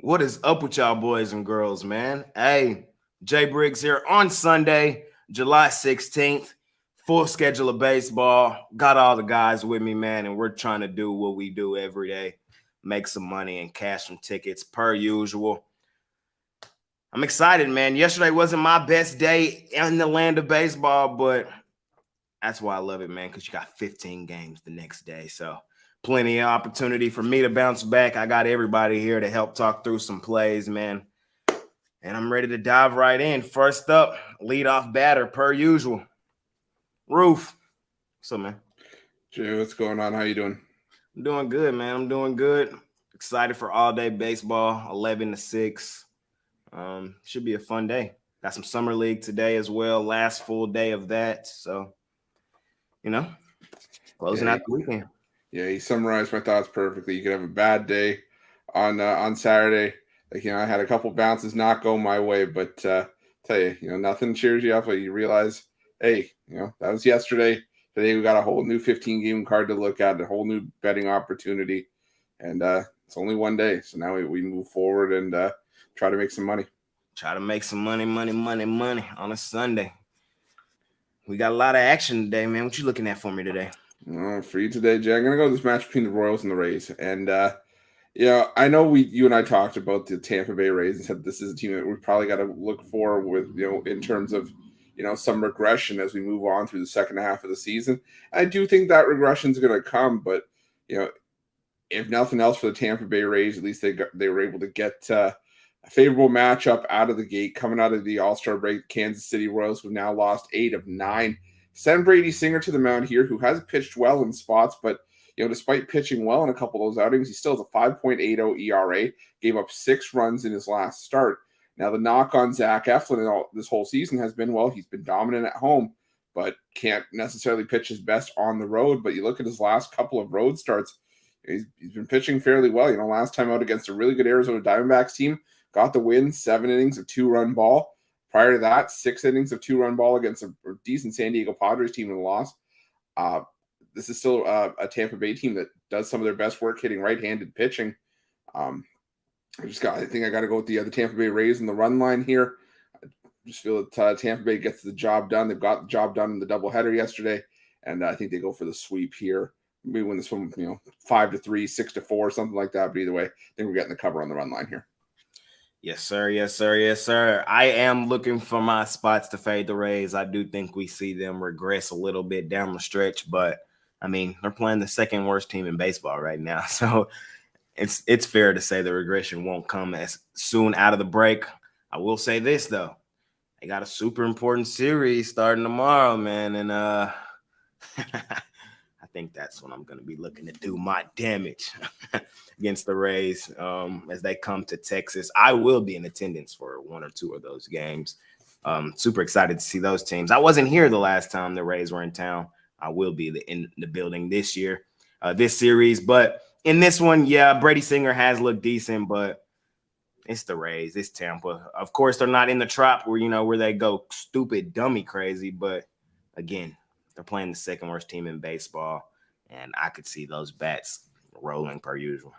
What is up with y'all boys and girls, man? Hey, Jay Briggs here on Sunday, July 16th. Full schedule of baseball. Got all the guys with me, man, and we're trying to do what we do every day. Make some money and cash some tickets per usual. I'm excited, man. Yesterday wasn't my best day in the land of baseball, but that's why I love it, man, because you got 15 games the next day. So plenty of opportunity for me to bounce back. I got everybody here to help talk through some plays, man. And I'm ready to dive right in. First up, leadoff batter per usual. Roof. What's up, man? Jay, what's going on? How you doing? I'm doing good, man. I'm doing good. Excited for all day baseball, 11 to 6. Should be a fun day. Got some summer league today as well. Last full day of that. So, closing Yeah, out the weekend. yeah, you summarized my thoughts perfectly. You could have a bad day on Saturday. I had a couple bounces not go my way, but tell you, nothing cheers you up when you realize, hey, that was yesterday. Today we got a whole new 15 game card to look at, a whole new betting opportunity, and it's only one day. So now we move forward and try to make some money. Try to make some money on a Sunday. We got a lot of action today, man. What you looking at for me today? For you today, Jay, I'm gonna go with this match between the Royals and the Rays, and I know you and I talked about the Tampa Bay Rays and said this is a team that we probably got to look for with in terms of some regression as we move on through the second half of the season. I do think that regression is going to come, but you know if nothing else for the Tampa Bay Rays, at least they were able to get a favorable matchup out of the gate coming out of the All-Star break. Kansas City Royals, who've now lost 8 of 9. Send Brady Singer to the mound here, who has pitched well in spots, but despite pitching well in a couple of those outings, he still has a 5.80 ERA, gave up 6 runs in his last start. Now, the knock on Zach Eflin this whole season has been, well, he's been dominant at home, but can't necessarily pitch his best on the road. But you look at his last couple of road starts, he's been pitching fairly well. Last time out against a really good Arizona Diamondbacks team, got the win, 7 innings of 2-run ball. Prior to that, 6 innings of 2-run ball against a decent San Diego Padres team and lost. This is still a Tampa Bay team that does some of their best work hitting right-handed pitching. I think I got to go with the Tampa Bay Rays in the run line here. I just feel that Tampa Bay gets the job done. They've got the job done in the doubleheader yesterday, and I think they go for the sweep here. Maybe win this one, 5-3, 6-4, something like that. But either way, I think we're getting the cover on the run line here. Yes, sir. Yes, sir. Yes, sir. I am looking for my spots to fade the Rays. I do think we see them regress a little bit down the stretch, but I mean, they're playing the second worst team in baseball right now. So it's fair to say the regression won't come as soon out of the break. I will say this, though. They got a super important series starting tomorrow, man. And I think that's when I'm going to be looking to do my damage against the Rays as they come to Texas. I will be in attendance for 1 or 2 of those games. Super excited to see those teams. I wasn't here the last time the Rays were in town. I will be in the building this year, this series. But in this one, yeah, Brady Singer has looked decent, but it's the Rays. It's Tampa. Of course, they're not in the trap where they go stupid, dummy crazy. But again, they're playing the second worst team in baseball, and I could see those bats rolling per usual.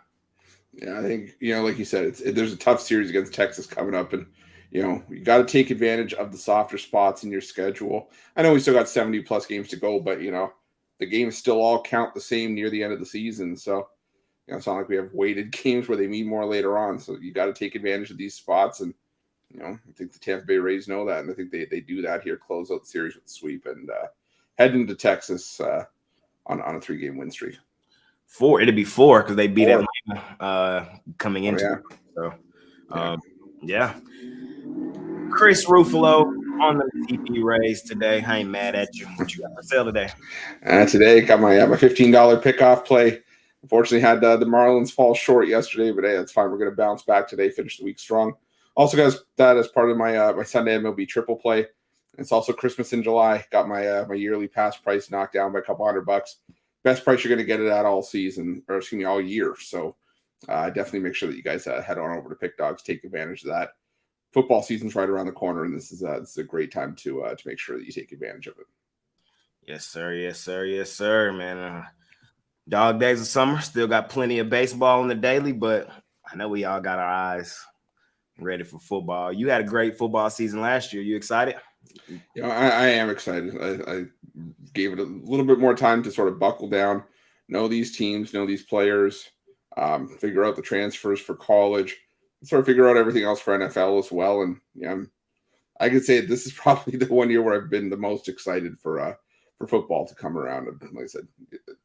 Yeah, I think, like you said, there's a tough series against Texas coming up, and you got to take advantage of the softer spots in your schedule. I know we still got 70 plus games to go, but the games still all count the same near the end of the season. So it's not like we have weighted games where they mean more later on. So you got to take advantage of these spots, and I think the Tampa Bay Rays know that, and I think they do that here. Close out the series with the sweep and head into Texas on a 3-game win streak. 4. It'd be 4 because they beat Atlanta coming into it. So, yeah. Chris Ruffalo on the TP Rays today. I ain't mad at you. What you got for sale today? Today, got my $15 pickoff play. Unfortunately, had the Marlins fall short yesterday, but hey, that's fine. We're going to bounce back today, finish the week strong. Also, guys, that as part of my Sunday MLB triple play. It's also Christmas in July. Got my my yearly pass price knocked down by a couple $100. Best price you're going to get it at all season, or excuse me, all year. So definitely make sure that you guys head on over to Pick Dogs, take advantage of that. Football season's right around the corner, and this is a great time to make sure that you take advantage of it. Yes, sir. Yes, sir. Yes, sir, man. Dog days of summer. Still got plenty of baseball on the daily, but I know we all got our eyes ready for football. You had a great football season last year. You excited? I am excited. I gave it a little bit more time to sort of buckle down, know these teams, know these players, figure out the transfers for college, sort of figure out everything else for NFL as well. And I could say this is probably the one year where I've been the most excited for football to come around. And like I said,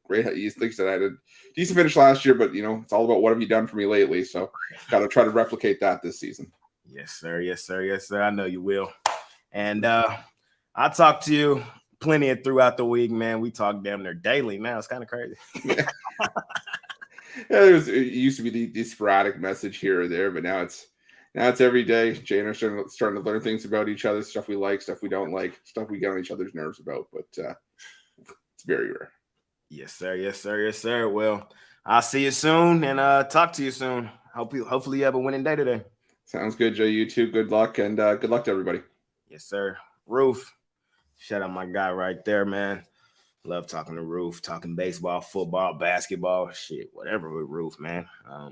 great. You said I had a decent finish last year, but it's all about what have you done for me lately. So got to try to replicate that this season. Yes, sir. Yes, sir. Yes, sir. I know you will. And I talked to you plenty throughout the week, man. We talk damn near daily now. It's kind of crazy. Yeah, it used to be the sporadic message here or there, but now it's every day. Jay and I are starting to learn things about each other, stuff we like, stuff we don't like, stuff we get on each other's nerves about. But it's very rare. Yes, sir. Yes, sir. Yes, sir. Well, I'll see you soon and talk to you soon. Hopefully you have a winning day today. Sounds good, Jay. You too. Good luck, and good luck to everybody. Yes, sir. Roof. Shout out my guy right there, man. Love talking to Roof, talking baseball, football, basketball, shit, whatever with Roof, man. A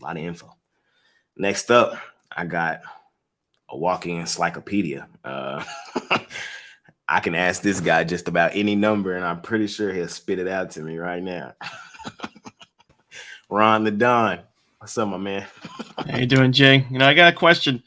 lot of info. Next up, I got a walking encyclopedia. I can ask this guy just about any number, and I'm pretty sure he'll spit it out to me right now. Ron the Don. What's up, my man? How you doing, Jay? I got a question.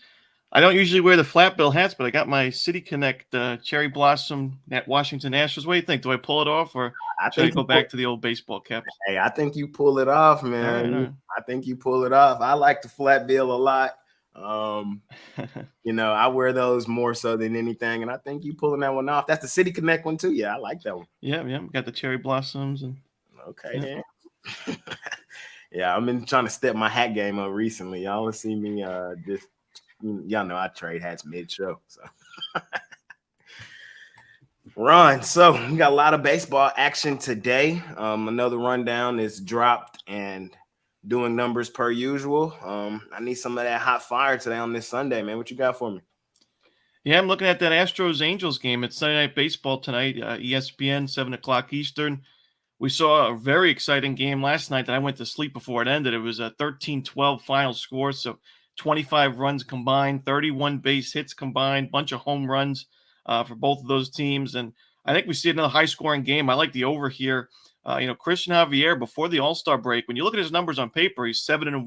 I don't usually wear the flat bill hats, but I got my City Connect cherry blossom at Washington Nationals. What do you think? Do I pull it off, or should I go back to the old baseball caps? Hey, I think you pull it off, man. All right. I think you pull it off. I like the flat bill a lot. I wear those more so than anything, and I think you pulling that one off. That's the City Connect one too. Yeah, I like that one. Yeah. Got the cherry blossoms and okay, then. Yeah, I've been trying to step my hat game up recently. Y'all will see me just. Y'all know I trade hats mid-show. So, Ron, so we got a lot of baseball action today. Another rundown is dropped and doing numbers per usual. I need some of that hot fire today on this Sunday, man. What you got for me? Yeah, I'm looking at that Astros-Angels game. It's Sunday Night Baseball tonight, ESPN, 7 o'clock Eastern. We saw a very exciting game last night that I went to sleep before it ended. It was a 13-12 final score, so 25 runs combined, 31 base hits combined, bunch of home runs for both of those teams. And I think we see another high-scoring game. I like the over here. Christian Javier, before the All-Star break, when you look at his numbers on paper, he's 7-1,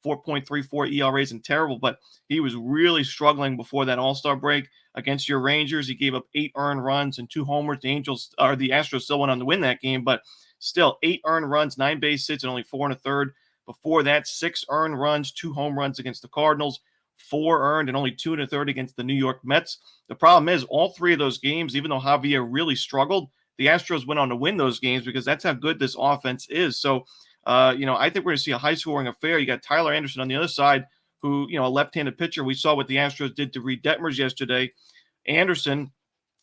4.34 ERA isn't terrible, but he was really struggling before that All-Star break against your Rangers. He gave up 8 earned runs and 2 homers. The Astros still went on to win that game, but still 8 earned runs, 9 base hits, and only 4 1/3. Before that, 6 earned runs, 2 home runs against the Cardinals, 4 earned, and only 2 1/3 against the New York Mets. The problem is all 3 of those games, even though Javier really struggled, the Astros went on to win those games because that's how good this offense is. So, I think we're going to see a high-scoring affair. You got Tyler Anderson on the other side, who, a left-handed pitcher. We saw what the Astros did to Reed Detmers yesterday. Anderson,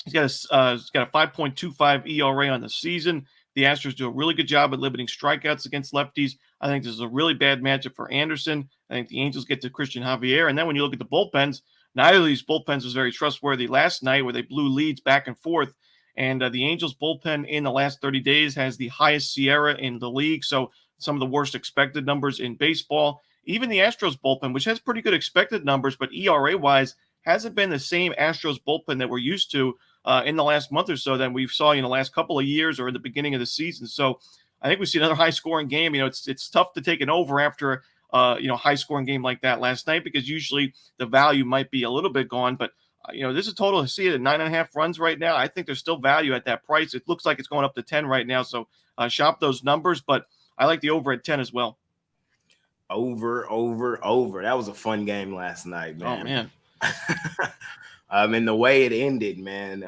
he's got a 5.25 ERA on the season. The Astros do a really good job at limiting strikeouts against lefties. I think this is a really bad matchup for Anderson. I think the Angels get to Christian Javier. And then when you look at the bullpens, neither of these bullpens was very trustworthy last night where they blew leads back and forth. And the Angels bullpen in the last 30 days has the highest SIERA in the league. So some of the worst expected numbers in baseball. Even the Astros bullpen, which has pretty good expected numbers, but ERA-wise hasn't been the same Astros bullpen that we're used to in the last month or so than we saw in the last couple of years or in the beginning of the season. So I think we see another high-scoring game. It's tough to take an over after high-scoring game like that last night because usually the value might be a little bit gone. But this is total. I see it at 9.5 runs right now. I think there's still value at that price. It looks like it's going up to 10 right now. So shop those numbers. But I like the over at 10 as well. Over. That was a fun game last night, man. Oh man. And the way it ended, man,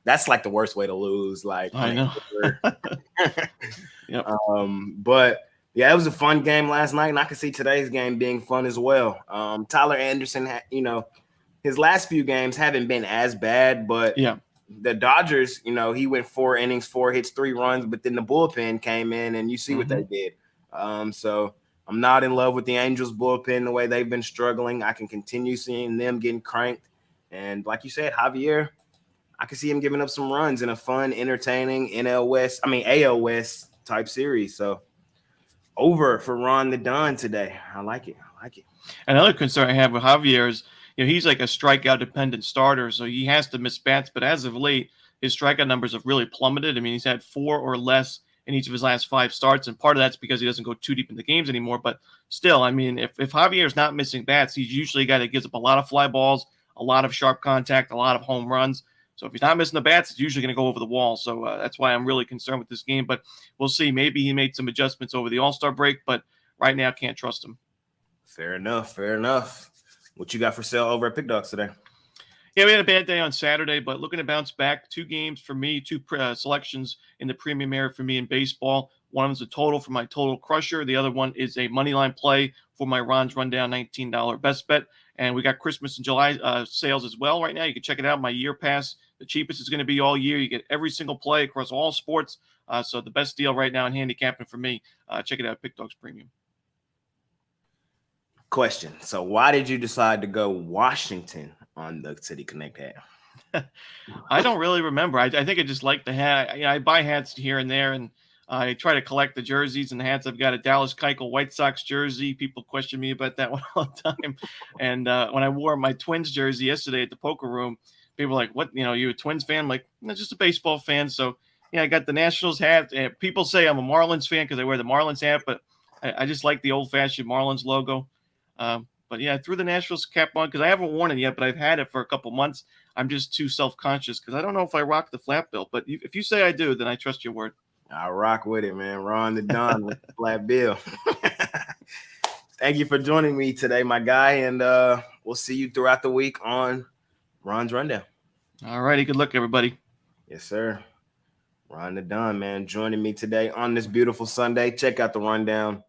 that's like the worst way to lose. Like, I know. Yep. But yeah, it was a fun game last night, and I can see today's game being fun as well. Tyler Anderson, his last few games haven't been as bad, but yeah, the Dodgers, he went 4 innings, 4 hits, 3 runs, but then the bullpen came in, and you see what they did. So I'm not in love with the Angels bullpen the way they've been struggling. I can continue seeing them getting cranked. And like you said, Javier, I can see him giving up some runs in a fun, entertaining AL West type series. So Over for Ron the Don today. I like it. I like it. Another concern I have with Javier is, he's like a strikeout dependent starter, so he has to miss bats. But as of late, his strikeout numbers have really plummeted. I mean, he's had 4 or less in each of his last 5 starts, and part of that's because he doesn't go too deep in the games anymore. But still, I mean, if Javier's not missing bats, he's usually a guy that gives up a lot of fly balls, a lot of sharp contact, a lot of home runs. So if he's not missing the bats, it's usually going to go over the wall. So that's why I'm really concerned with this game. But we'll see. Maybe he made some adjustments over the All-Star break, but right now can't trust him. Fair enough. Fair enough. What you got for sale over at Pick Dogs today? Yeah, we had a bad day on Saturday, but looking to bounce back. 2 games for me, 2 selections in the premium area for me in baseball. One of them is a total for my total crusher. The other one is a money line play for my Ron's Rundown $19 best bet. And we got Christmas and July sales as well right now. You can check it out. My year pass, the cheapest is going to be all year. You get every single play across all sports. So the best deal right now in handicapping for me. Check it out, Pick Dogs Premium. Question. So why did you decide to go Washington on the City Connect hat? I don't really remember. I think I just like the hat. I buy hats here and there, and I try to collect the jerseys and the hats. I've got a Dallas Keuchel White Sox jersey. People question me about that one all the time. And when I wore my Twins jersey yesterday at the poker room, people were like, "What? You a Twins fan?" I'm like, "I'm just a baseball fan." So yeah, I got the Nationals hat. And people say I'm a Marlins fan because I wear the Marlins hat, but I just like the old-fashioned Marlins logo. But yeah, I threw the Nationals cap on because I haven't worn it yet, but I've had it for a couple months. I'm just too self-conscious because I don't know if I rock the flat bill. But if you say I do, then I trust your word. I rock with it, man. Ron the Don with the flat bill. Thank you for joining me today, my guy, and we'll see you throughout the week on Ron's Rundown. All righty, good luck, everybody. Yes, sir. Ron the Don, man, joining me today on this beautiful Sunday. Check out the Rundown.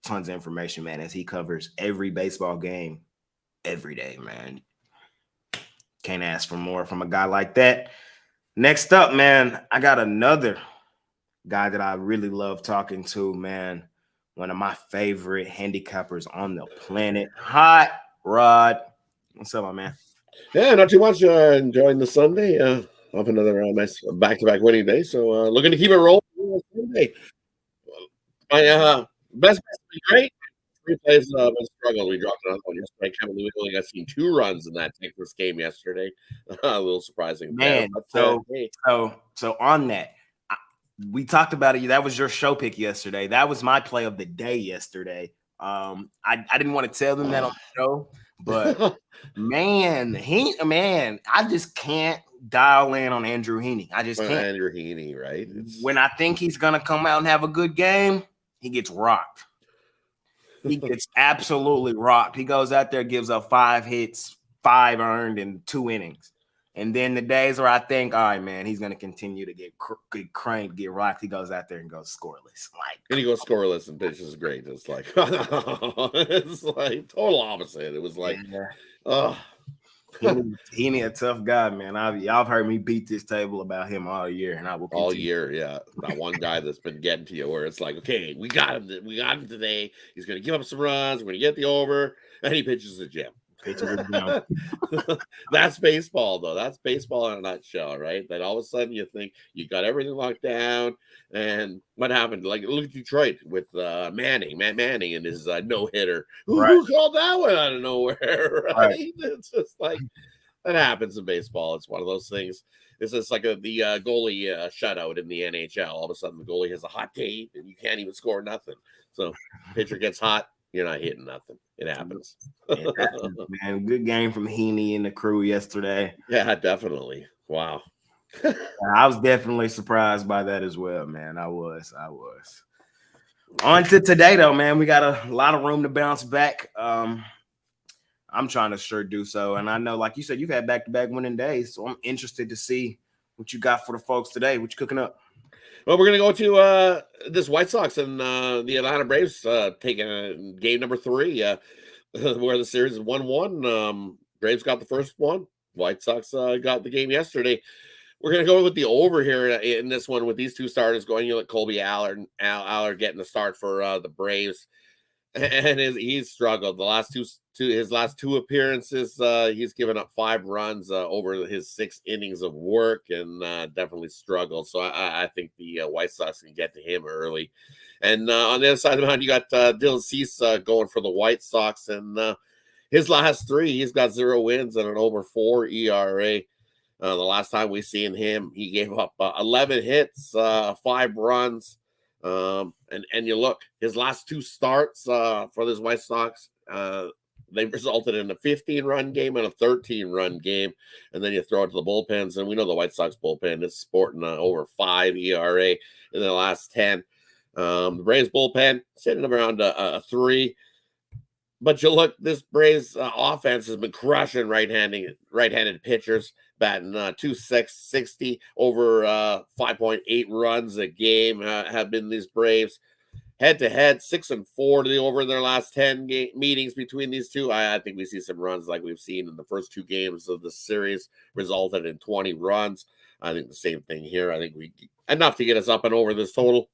Tons of information, man, as he covers every baseball game every day, man. Can't ask for more from a guy like that. Next up, man, I got another guy that I really love talking to, man. One of my favorite handicappers on the planet. Hot Rod. What's up, my man? Yeah, not too much. Enjoying the Sunday. Off another nice back-to-back winning day. So looking to keep it rolling on Sunday. My best has been great. 3 plays been struggling. We dropped another one yesterday. I can't believe we only got seen 2 runs in that Texas game yesterday. A little surprising, man. There, but, so on that, we talked about it. That was your show pick yesterday. That was my play of the day yesterday. I didn't want to tell them that on the show, but man, I just can't dial in on Andrew Heaney. I just can't. Andrew Heaney, right? When I think he's gonna come out and have a good game, he gets rocked. He gets absolutely rocked. He goes out there, gives up 5 hits, 5 earned in 2 innings. And then the days where I think, all right, man, he's going to continue to get cranked, get rocked, he goes out there and goes scoreless. And he goes scoreless and pitches great. It's like, it's like total opposite. It was like, Heaney a tough guy, man. Y'all heard me beat this table about him all year, and I will continue. All year, yeah. That one guy that's been getting to you where it's like, okay, we got him today. He's going to give up some runs. We're going to get the over, and he pitches the gem. That's baseball, though. That's baseball in a nutshell, right? Then all of a sudden you think you got everything locked down, and what happened? Like, look at Detroit with Matt Manning and his no-hitter. Who called that one out of nowhere, right? It's just like that happens in baseball. It's one of those things. It's just like the goalie shutout in the NHL. All of a sudden the goalie has a hot game and you can't even score nothing. So pitcher gets hot, you're not hitting nothing. It happens. Man, good game from Heaney and the crew yesterday. Yeah, definitely. Wow. I was definitely surprised by that as well, man. I was. On to today, though, man. We got a lot of room to bounce back. I'm trying to sure do so. And I know, like you said, you've had back-to-back winning days. So I'm interested to see what you got for the folks today. What you cooking up? Well, we're going to go to this White Sox and the Atlanta Braves taking game number 3 where the series is 1-1. Braves got the first one. White Sox got the game yesterday. We're going to go with the over here in this one with these 2 starters going. You let Colby Allard getting the start for the Braves. and he's struggled the last his last two appearances. He's given up 5 runs over his 6 innings of work, and definitely struggled. So I think the White Sox can get to him early. And on the other side of the mound, you got Dylan Cease going for the White Sox, and his last 3, he's got 0 wins and an over 4 ERA. The last time we seen him, he gave up 11 hits, 5 runs. And you look, his last 2 starts for this White Sox, they've resulted in a 15-run game and a 13-run game. And then you throw it to the bullpens, and we know the White Sox bullpen is sporting over 5 ERA in the last 10. The Braves bullpen sitting around a 3. But you look, this Braves offense has been crushing right-handed pitchers, batting 260 over 5.8 runs a game have been these Braves. Head-to-head, 6-4 to the over in their last 10 meetings between these two. I think we see some runs like we've seen in the first 2 games of the series, resulted in 20 runs. I think the same thing here. I think we enough to get us up and over this total.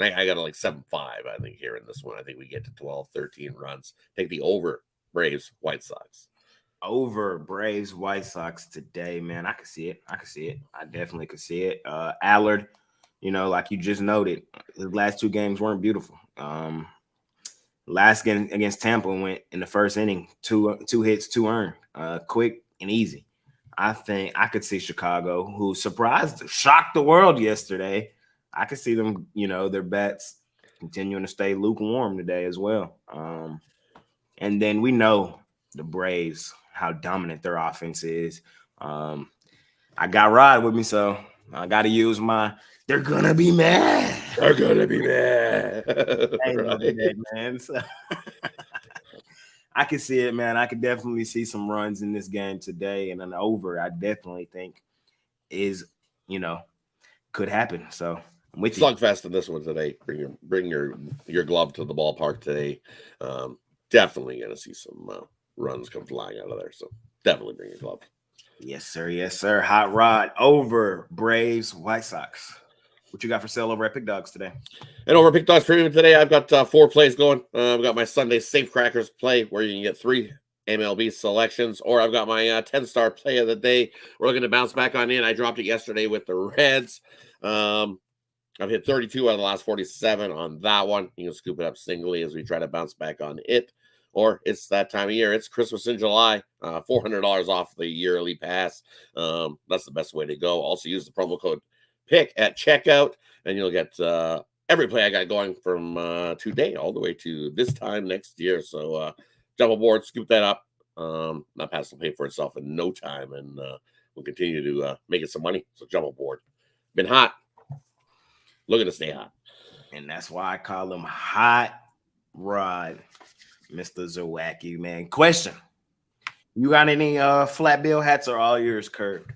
I got like 7-5, I think, here in this one. I think we get to 12, 13 runs. Take the over Braves, White Sox. Over Braves, White Sox today, man. I could see it. I definitely could see it. Allard, like you just noted, the last 2 games weren't beautiful. Last game against Tampa went in the first inning, 2 hits, 2 earned, quick and easy. I think I could see Chicago, who shocked the world yesterday. I could see them, their bats continuing to stay lukewarm today as well. And then we know the Braves, how dominant their offense is. I got Rod with me, so I got to use they're going to be mad. They're going to be mad. Right? Man. So, I can see it, man. I could definitely see some runs in this game today, and an over, I definitely think is, could happen. So I'm with you. Slugfest in this one today. Bring your glove to the ballpark today. Definitely going to see some runs come flying out of there. So definitely bring your glove. Yes, sir. Yes, sir. Hot Rod over Braves, White Sox. What you got for sale over at Pick Dogs today? And over at Pick Dogs Premium today, I've got 4 plays going. I've got my Sunday Safe Crackers play where you can get 3 MLB selections, or I've got my 10-star play of the day. We're looking to bounce back on in. I dropped it yesterday with the Reds. I've hit 32 out of the last 47 on that one. You can scoop it up singly as we try to bounce back on it. Or it's that time of year. It's Christmas in July. $400 off the yearly pass. That's the best way to go. Also use the promo code PICK at checkout, and you'll get every play I got going from today all the way to this time next year. So jump aboard, scoop that up. That pass will pay for itself in no time, and we'll continue to make it some money. So jump aboard. Been hot. Looking to stay hot. And that's why I call him Hot Rod, Mr. Zawacki, man. Question. You got any flat bill hats, or all yours curved?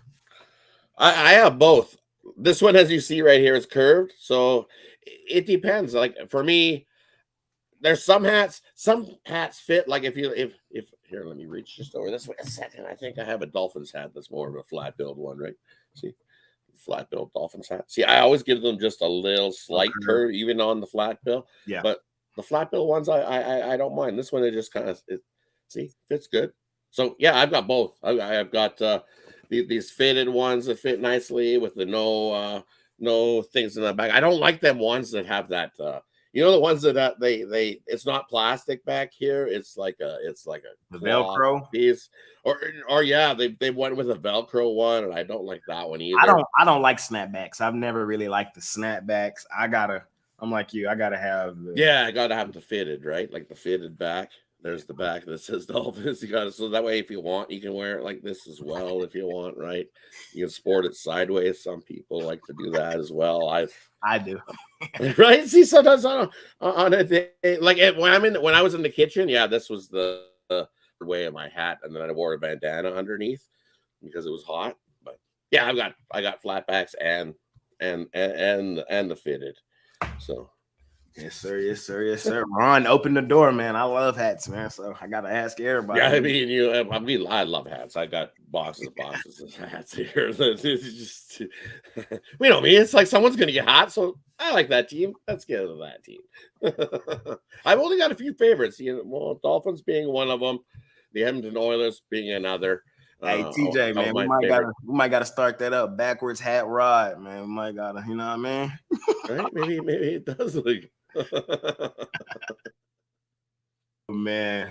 I have both. This one, as you see right here, is curved. So it depends. Like for me, there's some hats fit. Like if here, let me reach just over this way a second. I think I have a Dolphins hat that's more of a flat billed one, right? See? Flat bill Dolphins hat. See, I always give them just a little slight curve, even on the flat bill. Yeah. But the flat bill ones, I don't mind. This one, it just kind of fits good. So yeah, I've got both. I've got these fitted ones that fit nicely with the no things in the back. I don't like them ones that have that. The ones that they it's not plastic back here. It's like a the Velcro piece. Or yeah, they went with a Velcro one, and I don't like that one either. I don't like snapbacks. I've never really liked the snapbacks. I'm like you. I gotta have I gotta have the fitted, right? Like the fitted back. There's the back that says Dolphins. You got it, so that way, if you want, you can wear it like this as well. If you want, right? You can sport it sideways. Some people like to do that as well. I do. Right? See, sometimes on a day, like when I was in the kitchen, yeah, this was the way of my hat, and then I wore a bandana underneath because it was hot. But yeah, I got flatbacks and the fitted. So Yes, sir. Yes, sir. Yes, sir. Ron, open the door, man. I love hats, man. So I gotta ask everybody. Yeah, I love hats. I got boxes of hats here. It's just, we know me. It's like someone's gonna get hot, so I like that team. Let's get into that team. I've only got a few favorites. Dolphins being one of them, the Edmonton Oilers being another. Hey, TJ, man, we might gotta start that up. Backwards hat rod, man. We might gotta, you know what I mean? Right? Maybe it does look. Man.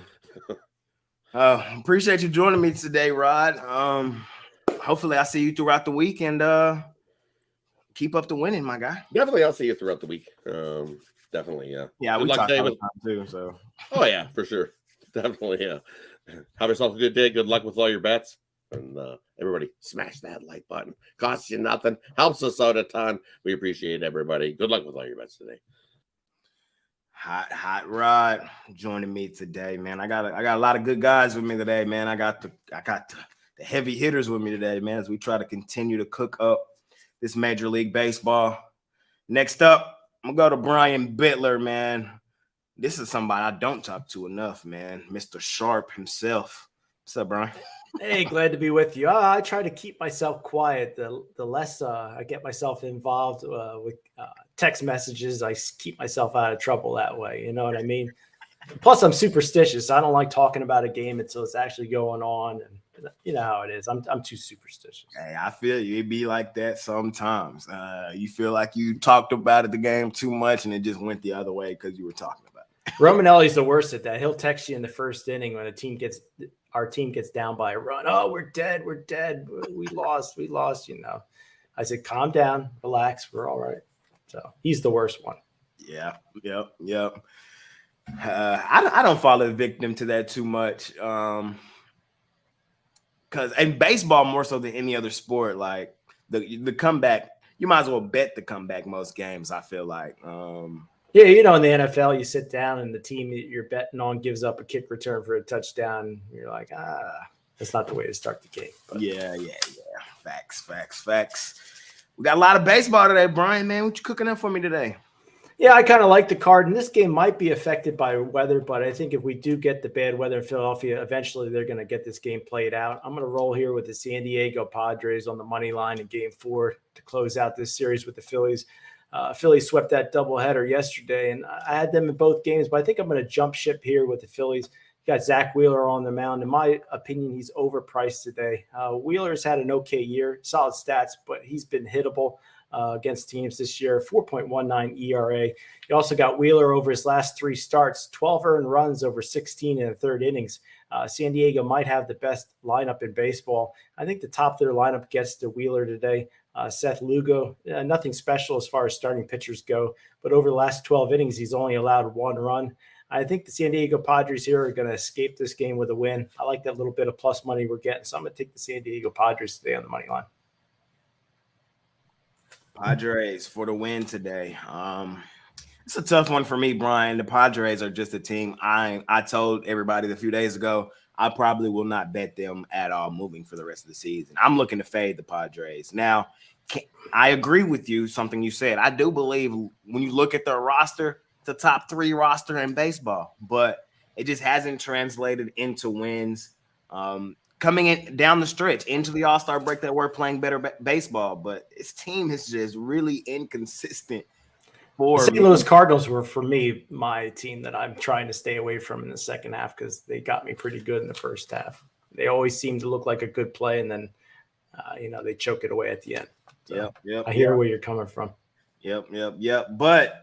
Appreciate you joining me today, Rod. Hopefully I see you throughout the week and keep up the winning, my guy. Definitely, I'll see you throughout the week. Definitely, yeah. Yeah, good we luck talk today all with the time too. So oh yeah, for sure. Definitely, yeah. Have yourself a good day. Good luck with all your bets. And everybody, smash that like button. Costs you nothing. Helps us out a ton. We appreciate everybody. Good luck with all your bets today. Hot Rod joining me today, man. I got a lot of good guys with me today, man. I got the heavy hitters with me today, man, as we try to continue to cook up this Major League Baseball. Next up, I'm gonna go to Brian Bittler, man. This is somebody I don't talk to enough, man. Mr. Sharp himself. What's up, Brian? Hey, glad to be with you. I try to keep myself quiet. The less I get myself involved with text messages, I keep myself out of trouble that way. You know what I mean? Plus, I'm superstitious. I don't like talking about a game until it's actually going on, and you know how it is. I'm too superstitious. Hey, I feel you. It be like that sometimes. You feel like you talked about the game too much, and it just went the other way because you were talking about it. Romanelli's the worst at that. He'll text you in the first inning when our team gets down by a run. Oh, we're dead. We lost. You know, I said, calm down, relax. We're all right. So he's the worst one. Yeah. Yep. I don't fall a victim to that too much. Because in baseball, more so than any other sport, like the comeback, you might as well bet the comeback most games, I feel like. Yeah, you know, in the NFL, you sit down and the team that you're betting on gives up a kick return for a touchdown. You're like, that's not the way to start the game. But. Yeah. Facts. We got a lot of baseball today, Brian, man. What you cooking up for me today? Yeah, I kind of like the card. And this game might be affected by weather, but I think if we do get the bad weather in Philadelphia, eventually they're going to get this game played out. I'm going to roll here with the San Diego Padres on the money line in Game 4 to close out this series with the Phillies. Phillies swept that doubleheader yesterday, and I had them in both games, but I think I'm going to jump ship here with the Phillies. You got Zach Wheeler on the mound. In my opinion, he's overpriced today. Wheeler's had an okay year, solid stats, but he's been hittable against teams this year, 4.19 ERA. You also got Wheeler over his last 3 starts, 12 earned runs over 16 in the third innings. San Diego might have the best lineup in baseball. I think the top of their lineup gets to Wheeler today. Seth Lugo, nothing special as far as starting pitchers go, but over the last 12 innings, he's only allowed 1 run. I think the San Diego Padres here are going to escape this game with a win. I like that little bit of plus money we're getting, so I'm going to take the San Diego Padres today on the money line. Padres for the win today. It's a tough one for me, Brian. The Padres are just a team. I told everybody a few days ago, I probably will not bet them at all moving for the rest of the season. I'm looking to fade the Padres. Now, I agree with you, something you said. I do believe when you look at their roster, it's a top 3 roster in baseball, but it just hasn't translated into wins. Coming in down the stretch into the All-Star break that we're playing better baseball, but this team is just really inconsistent. The St. Louis Cardinals were, for me, my team that I'm trying to stay away from in the second half because they got me pretty good in the first half. They always seem to look like a good play, and then, they choke it away at the end. So I hear where you're coming from. Yep. But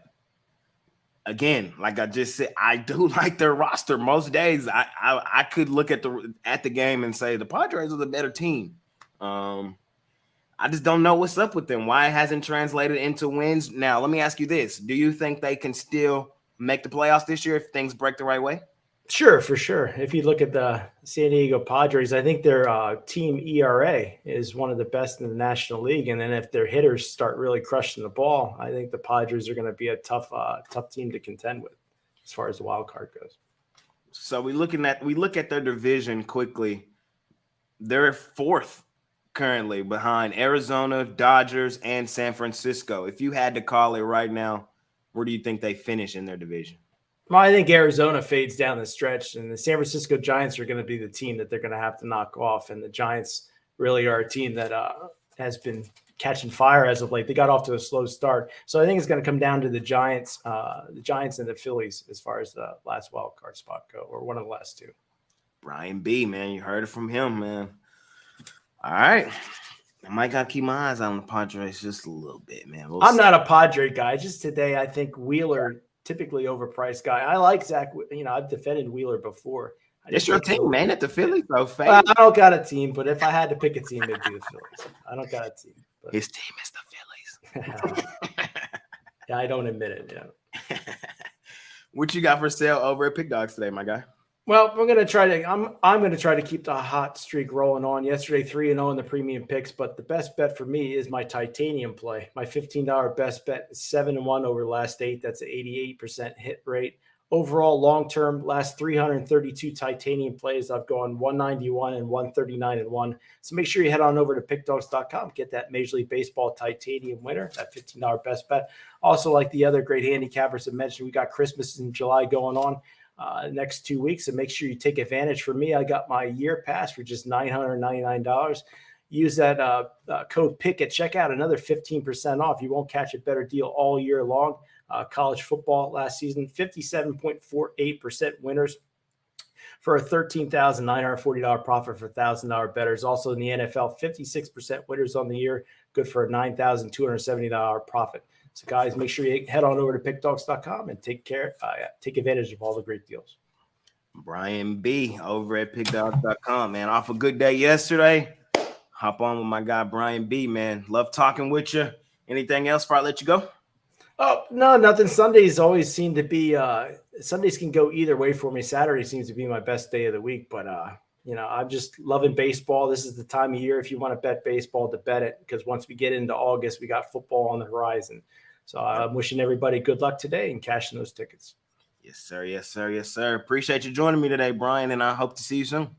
again, like I just said, I do like their roster. Most days, I could look at the game and say the Padres are the better team. I just don't know what's up with them. Why it hasn't translated into wins. Now, let me ask you this. Do you think they can still make the playoffs this year if things break the right way? Sure, for sure. If you look at the San Diego Padres, I think their team ERA is one of the best in the National League. And then if their hitters start really crushing the ball, I think the Padres are going to be a tough team to contend with as far as the wild card goes. So we look at their division quickly. They're 4th currently behind Arizona, Dodgers, and San Francisco. If you had to call it right now, Where do you think they finish in their division? Well, I think Arizona fades down the stretch, and the San Francisco Giants are going to be the team that they're going to have to knock off. And the Giants really are a team that has been catching fire as of late. They got off to a slow start, so I think it's going to come down to the Giants and the Phillies as far as the last wild card spot go, or one of the last two. Brian B, man, you heard it from him, man. All right. I might got to keep my eyes on the Padres just a little bit, man. I'm not a Padre guy. Just today, I think Wheeler, typically overpriced guy. I like Zach. I've defended Wheeler before. It's your team, man, at the Phillies, though. Well, I don't got a team, but if I had to pick a team, it'd be the Phillies. I don't got a team. But. His team is the Phillies. Yeah, I don't admit it. Yeah. What you got for sale over at Pick Dogs today, my guy? Well, we're gonna try to. I'm gonna try to keep the hot streak rolling on. Yesterday, 3-0 in the premium picks, but the best bet for me is my titanium play. My $15 best bet is 7-1 over the last 8. That's an 88% hit rate. Overall, long term, last 332 titanium plays, I've gone 191 and 139 and 1. So make sure you head on over to pickdogs.com, get that Major League Baseball titanium winner, that $15 best bet. Also, like the other great handicappers I mentioned, we got Christmas in July going on. Next 2 weeks, and make sure you take advantage. For me, I got my year pass for just $999. Use that code PICK at checkout, another 15% off. You won't catch a better deal all year long. College football last season, 57.48% winners for a $13,940 profit for $1,000 bettors. Also in the NFL, 56% winners on the year, good for a $9,270 profit. So, guys, make sure you head on over to pickdogs.com and take advantage of all the great deals. Brian B over at pickdogs.com, man. Off a good day yesterday. Hop on with my guy, Brian B, man. Love talking with you. Anything else before I let you go? Oh, no, nothing. Sundays always seem to be Sundays can go either way for me. Saturday seems to be my best day of the week, but I'm just loving baseball. This is the time of year if you want to bet baseball to bet it, because once we get into August, we got football on the horizon. So I'm wishing everybody good luck today and cashing those tickets. Yes, sir. Yes, sir. Yes, sir. Appreciate you joining me today, Brian, and I hope to see you soon.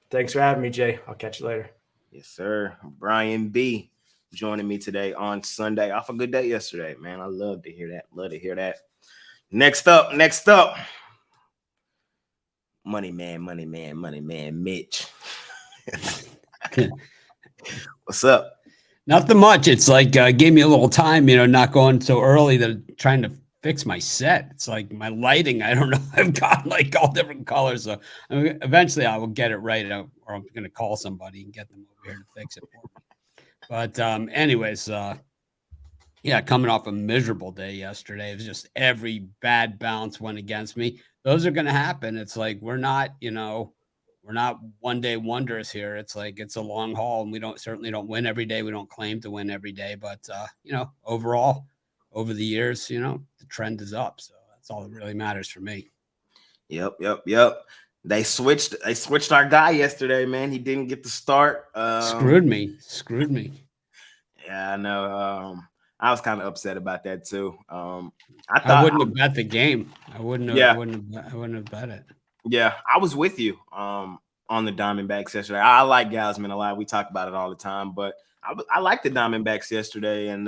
Thanks for having me, Jay. I'll catch you later. Yes, sir. Brian B joining me today on Sunday. Off a good day yesterday, man. I love to hear that. Love to hear that. Next up. Money man, Mitch. What's up? Nothing much. It's like gave me a little time, not going so early that trying to fix my set. It's like my lighting. I don't know. I've got like all different colors. So eventually I will get it right, or I'm going to call somebody and get them over here to fix it for me. But anyways, coming off a miserable day yesterday. It was just every bad bounce went against me. Those are going to happen. It's like we're not one day wonders here. It's like it's a long haul, and we certainly don't win every day. We don't claim to win every day, but overall, over the years, the trend is up. So that's all that really matters for me. Yep. They switched our guy yesterday, man. He didn't get the start. Screwed me. Yeah, I know. I was kind of upset about that too. I wouldn't have bet the game. I wouldn't have bet it. Yeah, I was with you on the Diamondbacks yesterday. I like Gausman a lot. We talk about it all the time, but I like the Diamondbacks yesterday. And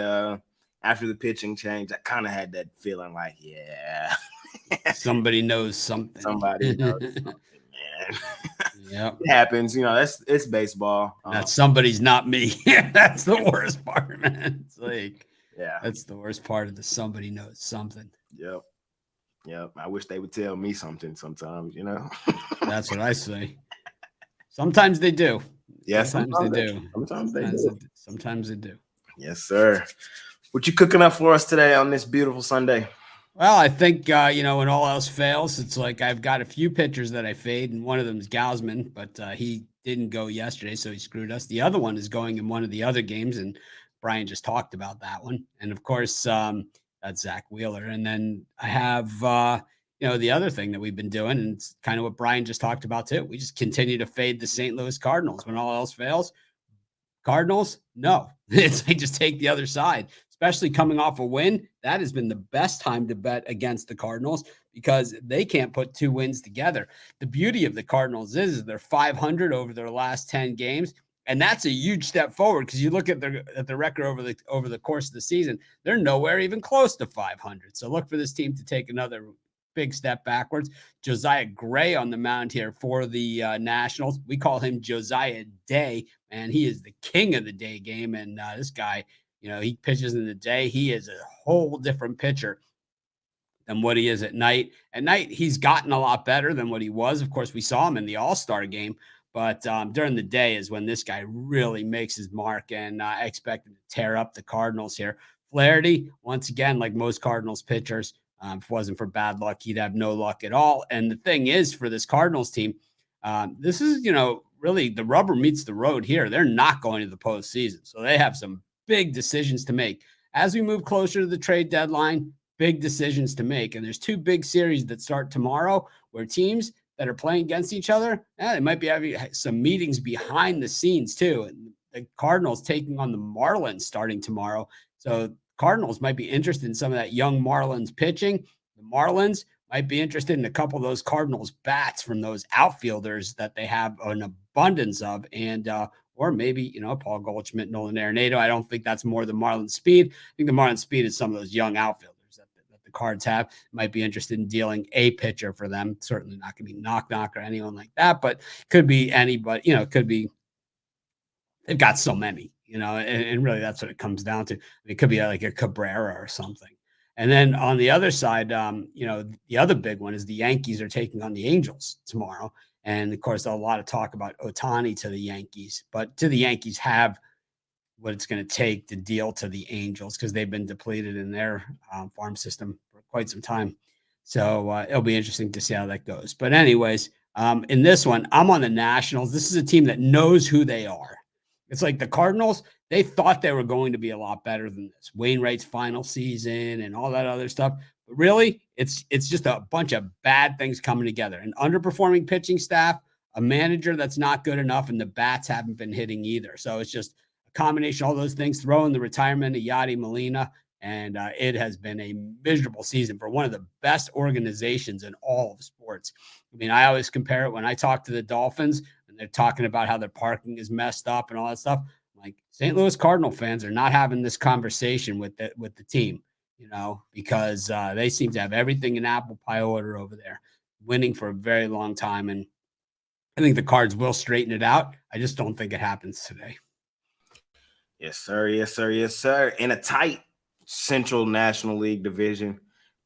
after the pitching change, I kind of had that feeling like, yeah, somebody knows something. Somebody knows something, man. Yeah, it happens. It's baseball. That somebody's not me. That's the worst part, man. It's like, yeah, that's the worst part of the somebody knows something. Yep. I wish they would tell me something sometimes, That's what I say. Sometimes they do. Yeah, sometimes they do. Sometimes they do. Yes, sir. What you cooking up for us today on this beautiful Sunday? Well, I think, when all else fails, it's like I've got a few pitchers that I fade, and one of them is Gausman, but he didn't go yesterday, so he screwed us. The other one is going in one of the other games, and Brian just talked about that one. And, of course, that's Zach Wheeler. And then I have, the other thing that we've been doing, and it's kind of what Brian just talked about too. We just continue to fade the St. Louis Cardinals when all else fails. Cardinals, no. It's like just take the other side, especially coming off a win. That has been the best time to bet against the Cardinals because they can't put two wins together. The beauty of the Cardinals is they're 500 over their last 10 games. And that's a huge step forward because you look at the record over the course of the season, they're nowhere even close to 500. So look for this team to take another big step backwards. Josiah Gray on the mound here for the Nationals. We call him Josiah Day, and he is the king of the day game. And this guy, he pitches in the day. He is a whole different pitcher than what he is at night. At night, he's gotten a lot better than what he was. Of course, we saw him in the All-Star game, but during the day is when this guy really makes his mark, and I expect him to tear up the Cardinals here. Flaherty, once again, like most Cardinals pitchers, if it wasn't for bad luck, he'd have no luck at all. And the thing is, for this Cardinals team, this is, really the rubber meets the road here. They're not going to the postseason, so they have some big decisions to make. As we move closer to the trade deadline, big decisions to make. And there's 2 big series that start tomorrow where teams that are playing against each other, they might be having some meetings behind the scenes too. And the Cardinals taking on the Marlins starting tomorrow. So Cardinals might be interested in some of that young Marlins pitching. The Marlins might be interested in a couple of those Cardinals bats from those outfielders that they have an abundance of. And, or maybe, Paul Goldschmidt, Nolan Arenado. I don't think that's more than Marlins speed. I think the Marlins speed is some of those young outfielders that the Cards have. Might be interested in dealing a pitcher for them. Certainly not going to be knock or anyone like that, but could be anybody, could be, they've got so many, and really that's what it comes down to. It could be like a Cabrera or something. And then on the other side, the other big one is the Yankees are taking on the Angels tomorrow. And of course, a lot of talk about Ohtani to the Yankees, but do the Yankees have what it's going to take to deal to the Angels, because they've been depleted in their farm system for quite some time. So it'll be interesting to see how that goes. But anyways, in this one, I'm on the Nationals. This is a team that knows who they are. It's like the Cardinals, they thought they were going to be a lot better than this. Wainwright's final season and all that other stuff. But really, it's just a bunch of bad things coming together. An underperforming pitching staff, a manager that's not good enough, and the bats haven't been hitting either. So it's just a combination of all those things. Throw in the retirement of Yadi Molina, and it has been a miserable season for one of the best organizations in all of sports. I mean, I always compare it when I talk to the Dolphins, and they're talking about how their parking is messed up and all that stuff. Like, St. Louis Cardinal fans are not having this conversation with the team, because they seem to have everything in apple pie order over there, winning for a very long time. And I think the Cards will straighten it out. I just don't think it happens today. Yes, sir. Yes, sir. Yes, sir. In a tight Central National League division,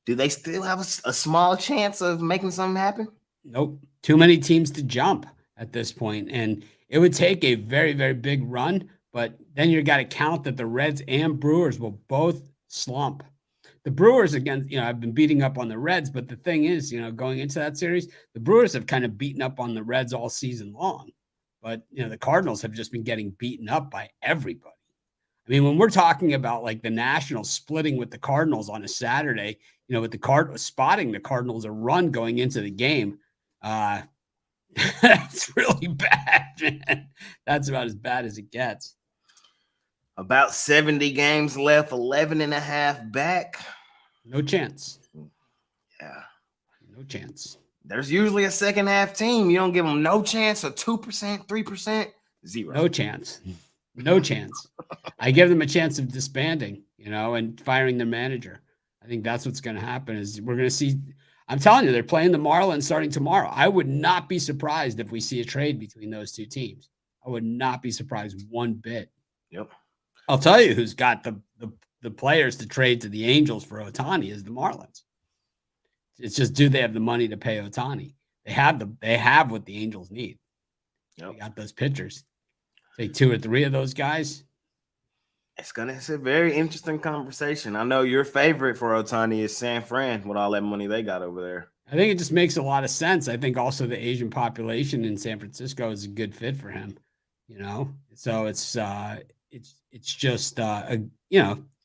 do they still have a small chance of making something happen? Nope. Too many teams to jump at this point. And it would take a very, very big run. But then you got to count that the Reds and Brewers will both slump. The Brewers, again, I've been beating up on the Reds, but the thing is, going into that series, the Brewers have kind of beaten up on the Reds all season long. But, the Cardinals have just been getting beaten up by everybody. I mean, when we're talking about like the Nationals splitting with the Cardinals on a Saturday, with the spotting the Cardinals a run going into the game, that's really bad, man. That's about as bad as it gets. About 70 games left, 11 and a half back. No chance. Yeah. No chance. There's usually a second half team. You don't give them no chance, or 2%, 3%, 0. No chance. No chance. I give them a chance of disbanding, and firing their manager. I think that's what's going to happen. Is we're going to see. I'm telling you, they're playing the Marlins starting tomorrow. I would not be surprised if we see a trade between those two teams. I would not be surprised one bit. Yep. I'll tell you who's got the players to trade to the Angels for Ohtani is the Marlins. It's just, do they have the money to pay Ohtani? They have what the Angels need. Yep. They got those pitchers. Take 2 or 3 of those guys. It's a very interesting conversation. I know your favorite for Ohtani is San Fran with all that money they got over there. I think it just makes a lot of sense. I think also the Asian population in San Francisco is a good fit for him. So it's just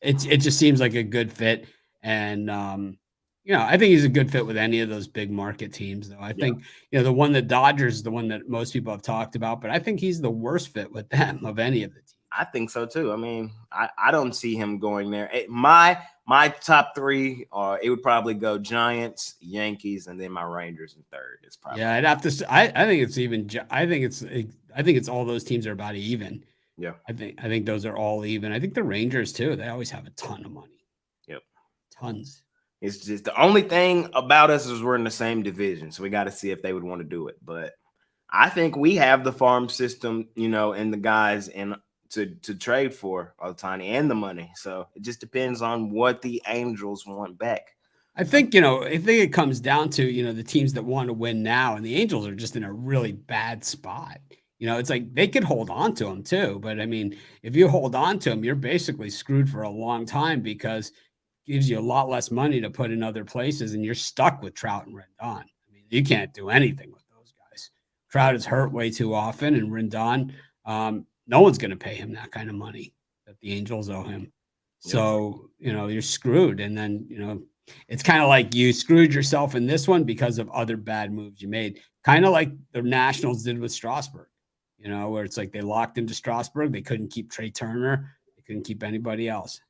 it just seems like a good fit. And I think he's a good fit with any of those big market teams, though. I think, the one, the Dodgers is the one that most people have talked about, but I think he's the worst fit with them of any of the teams. I think so too. I mean, I don't see him going there. My my top three are, it would probably go Giants, Yankees, and then my Rangers in third. It's probably, Yeah, I'd have to. I think it's even. I think it's all those teams are about even. yeah. I think those are all even. I think the Rangers too. They always have a ton of money. Yep. Tons. It's just the only thing about us is we're in the same division, so we got to see if they would want to do it. But I think we have the farm system, and the guys to trade for Ohtani and the money. So it just depends on what the Angels want back. I think it comes down to the teams that want to win now, and the Angels are just in a really bad spot. It's like they could hold on to him too, but I mean, if you hold on to him, you're basically screwed for a long time because it gives you a lot less money to put in other places, and you're stuck with Trout and Rendon. I mean, you can't do anything with those guys. Trout is hurt way too often, and Rendon, no one's going to pay him that kind of money that the Angels owe him. So, you're screwed. And then, it's kind of like you screwed yourself in this one because of other bad moves you made. Kind of like the Nationals did with Strasburg, where it's like they locked into Strasburg. They couldn't keep Trey Turner. They couldn't keep anybody else,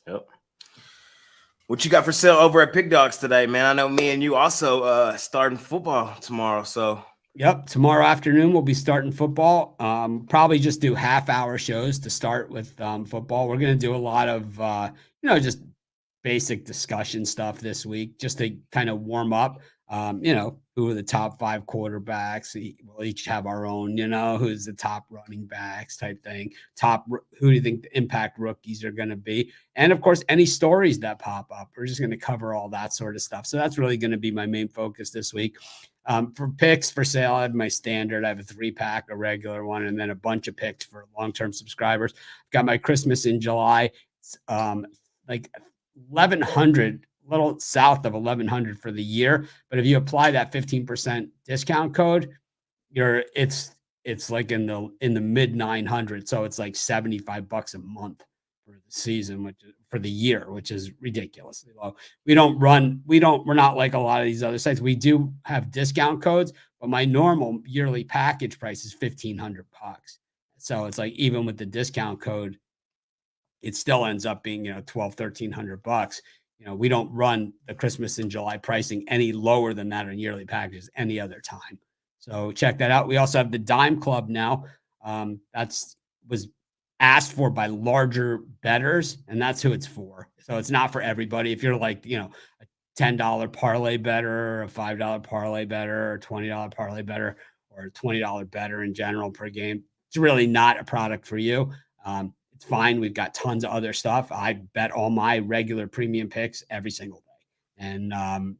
Yep. What you got for sale over at Pig Dogs today, man? I know me and you also starting football tomorrow, so. Yep. Tomorrow afternoon, we'll be starting football. Probably just do half-hour shows to start with football. We're going to do a lot of, just basic discussion stuff this week just to kind of warm up. Who are the top 5 quarterbacks? We'll each have our own, who's the top running backs type thing. Who do you think the impact rookies are going to be? And of course, any stories that pop up. We're just going to cover all that sort of stuff. So that's really going to be my main focus this week. For picks for sale, I have my standard. I have a 3-pack, a regular one, and then a bunch of picks for long-term subscribers. I've got my Christmas in July. It's, like 1,100, a little south of 1,100 for the year. But if you apply that 15% discount code, it's like in the mid 900. So it's like $75 a month for the season, which for the year, which is ridiculously low. We're not like a lot of these other sites. We do have discount codes, but my normal yearly package price is $1,500. So it's like, even with the discount code, it still ends up being, $1,200-$1,300. We don't run the Christmas in July pricing any lower than that on yearly packages any other time. So check that out. We also have the Dime Club now. Was asked for by larger bettors, and that's who it's for. So it's not for everybody. If you're like, a $10 parlay better, a $5 parlay better, or $20 parlay better, or a $20 better in general per game, it's really not a product for you. It's fine. We've got tons of other stuff. I bet all my regular premium picks every single day, and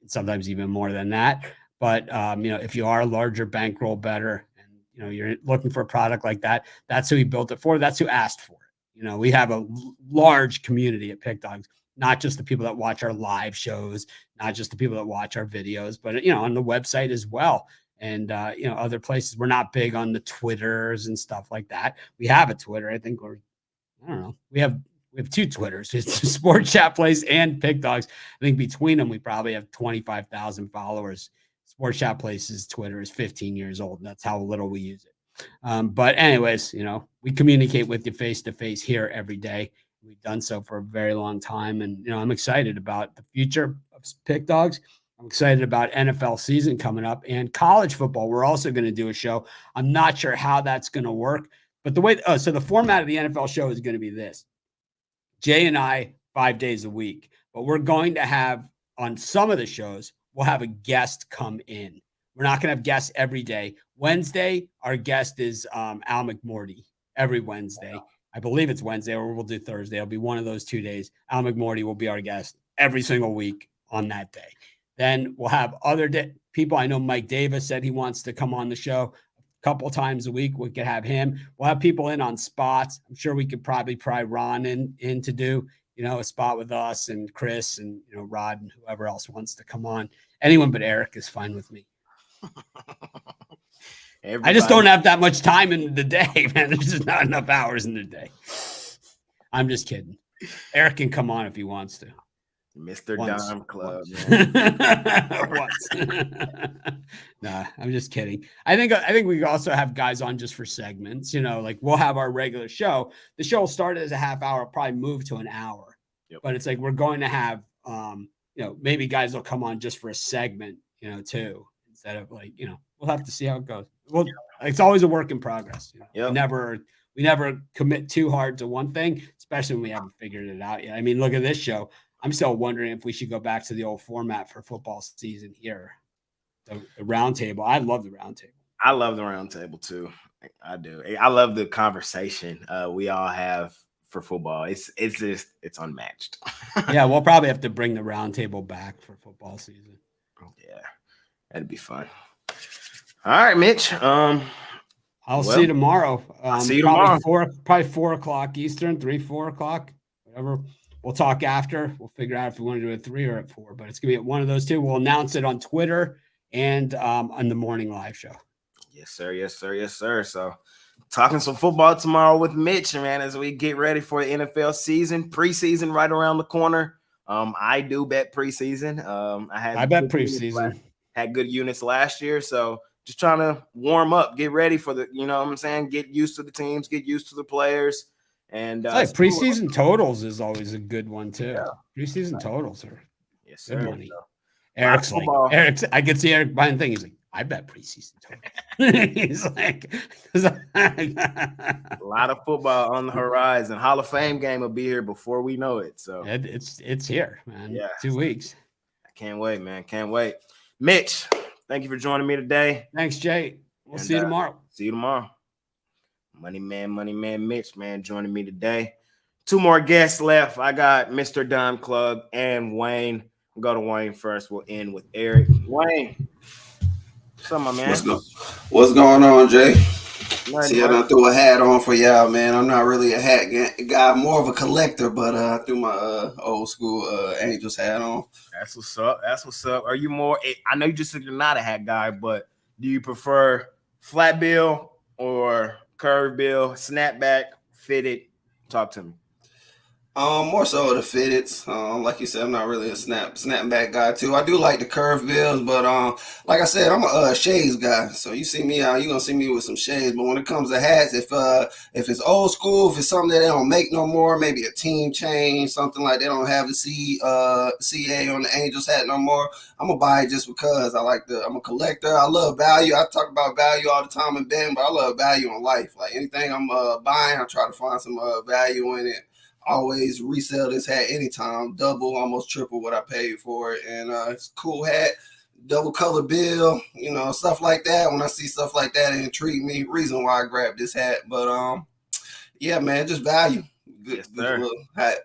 sometimes even more than that. But if you are a larger bankroll better, and you're looking for a product like that, that's who we built it for. That's who asked for it. We have a large community at Pick Dogs, not just the people that watch our live shows, not just the people that watch our videos, but on the website as well. And other places. We're not big on the Twitters and stuff like that. We have a Twitter. I think we have 2 Twitters. It's Sport Chat Plays and Pick Dogs. I think between them, we probably have 25,000 followers. Sport Chat Plays' Twitter is 15 years old, and that's how little we use it. But anyways, we communicate with you face to face here every day. We've done so for a very long time. And, I'm excited about the future of Pick Dogs. I'm excited about NFL season coming up and college football. We're also going to do a show. I'm not sure how that's going to work, but so the format of the NFL show is going to be this. Jay and I, 5 days a week, but we're going to have on some of the shows, we'll have a guest come in. We're not going to have guests every day. Wednesday, our guest is Al McMorty every Wednesday. I believe it's Wednesday, or we'll do Thursday. It'll be one of those 2 days. Al McMorty will be our guest every single week on that day. Then we'll have other people. I know Mike Davis said he wants to come on the show a couple times a week. We could have him. We'll have people in on spots. I'm sure we could probably pry Ron in to do, a spot with us, and Chris and, Rod and whoever else wants to come on. Anyone but Eric is fine with me. I just don't have that much time in the day, man. There's just not enough hours in the day. I'm just kidding. Eric can come on if he wants to. Mr. Dime Club. Nah, I'm just kidding. I think we also have guys on just for segments. Like we'll have our regular show. The show will start as a half hour, probably move to an hour. Yep. but it's like we're going to have, maybe guys will come on just for a segment, too, instead of like, we'll have to see how it goes. Well, it's always a work in progress. Yep. We never commit too hard to one thing, especially when we haven't figured it out yet. I mean, look at this show. I'm still wondering if we should go back to the old format for football season here. The round table. I love the round table. I love the round table too. I do. I love the conversation we all have for football. It's unmatched. Yeah, we'll probably have to bring the round table back for football season. Yeah, that'd be fun. All right, Mitch. I'll see you tomorrow. See you tomorrow. Probably 4 o'clock Eastern, 4 o'clock, whatever. We'll talk after. We'll figure out if we want to do it at 3 or at 4, but it's gonna be at one of those two. We'll announce it on Twitter and on the morning live show. Yes, sir. Yes, sir. Yes, sir. So talking some football tomorrow with Mitch, man, as we get ready for the NFL season, preseason right around the corner. I do bet preseason. I bet preseason. Had good units last year, so just trying to warm up, get ready for the, you know what I'm saying, get used to the teams, get used to the players. And preseason totals is always a good one too. Yeah. Preseason totals are good money. So, Eric's I could see Eric buying thing. He's like, I bet preseason totals. He's like, a lot of football on the horizon. Hall of Fame game will be here before we know it. So it's here, man. Yeah. 2 weeks. I can't wait, man. Can't wait. Mitch, thank you for joining me today. Thanks, Jay. We'll see you tomorrow. See you tomorrow. Money man, Mitch, man, joining me today. 2 more guests left. I got Mr. Dime Club and Wayne. We'll go to Wayne first. We'll end with Eric. Wayne, what's up, my man? What's going on, Jay? See, I done threw a hat on for y'all, man. I'm not really a hat guy, more of a collector, but I threw my old school Angels hat on. That's what's up. That's what's up. Are you more? I know you just said you're not a hat guy, but do you prefer flat bill or curve bill, snapback, fitted? Talk to me. More so the fitteds. Like you said, I'm not really a snapback guy too. I do like the curve bills, but like I said, I'm a shades guy. So you see me out, you're gonna see me with some shades. But when it comes to hats, if it's old school, if it's something that they don't make no more, maybe a team change, something like they don't have the CA on the Angels hat no more, I'm gonna buy it just because I'm a collector. I love value. I talk about value all the time in Ben, but I love value in life. Like anything I'm buying, I try to find some value in it. Always resell this hat anytime, double, almost triple what I paid for it. And it's a cool hat, double color bill, stuff like that. When I see stuff like that, it intrigues me. Reason why I grabbed this hat. But yeah, man, just value. Good little hat.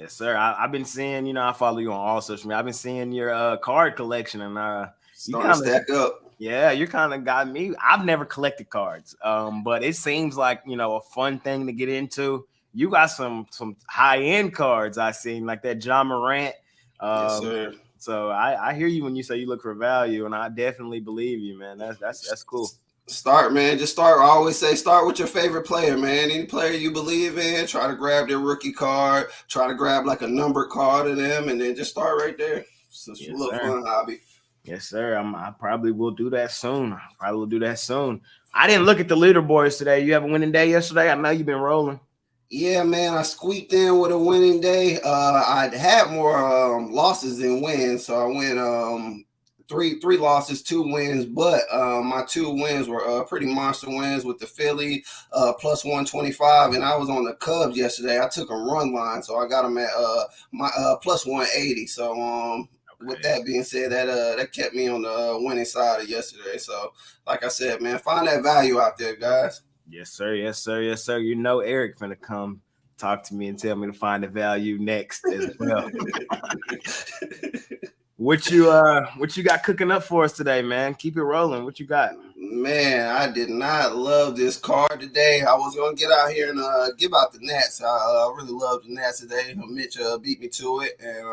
Yes, sir. I've been seeing, I follow you on all social media. I've been seeing your card collection, and starting to stack up. Yeah, you kind of got me. I've never collected cards, but it seems like a fun thing to get into. You got some high-end cards I seen, like that John Morant. Yes, sir. So I hear you when you say you look for value, and I definitely believe you, man. That's cool. Start, man. Just start. I always say start with your favorite player, man. Any player you believe in, try to grab their rookie card, try to grab like a numbered card of them, and then just start right there. It's a little fun hobby. Yes, sir. I probably will do that soon. I didn't look at the leaderboards today. You have a winning day yesterday? I know you've been rolling. Yeah, man, I squeaked in with a winning day. I had more losses than wins, so I went three losses, 2 wins, but my 2 wins were pretty monster wins with the Philly plus 125, and I was on the Cubs yesterday. I took a run line, so I got them at my plus 180. So with that being said, that kept me on the winning side of yesterday. So like I said, man, find that value out there, guys. Yes, sir. Yes, sir. Yes, sir. Eric finna come talk to me and tell me to find the value next as well. What you got cooking up for us today, man? Keep it rolling. What you got? Man, I did not love this card today. I was gonna get out here and give out the Nats. I really love the Nats today. Mitch beat me to it, and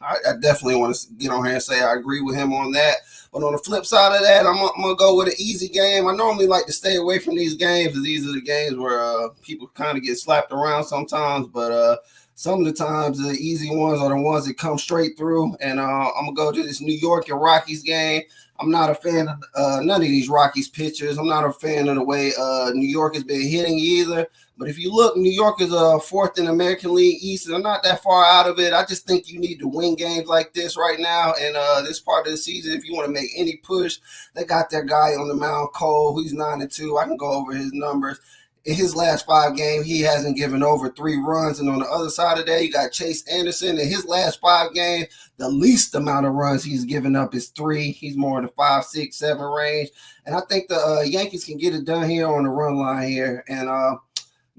I definitely want to get on here and say I agree with him on that. But on the flip side of that, I'm gonna go with an easy game. I normally like to stay away from these games, as these are the games where people kind of get slapped around sometimes. But some of the times the easy ones are the ones that come straight through. And I'm gonna go to this New York and Rockies game. I'm not a fan of none of these Rockies pitchers. I'm not a fan of the way New York has been hitting either. But if you look, New York is fourth in American League East, and they're not that far out of it. I just think you need to win games like this right now. And this part of the season, if you want to make any push, they got their guy on the mound, Cole, who's 9-2. I can go over his numbers. In his last 5 games, he hasn't given over 3 runs. And on the other side of that, you got Chase Anderson. In his last 5 games, the least amount of runs he's given up is 3. He's more in the 5, 6, 7 range. And I think the Yankees can get it done here on the run line here. And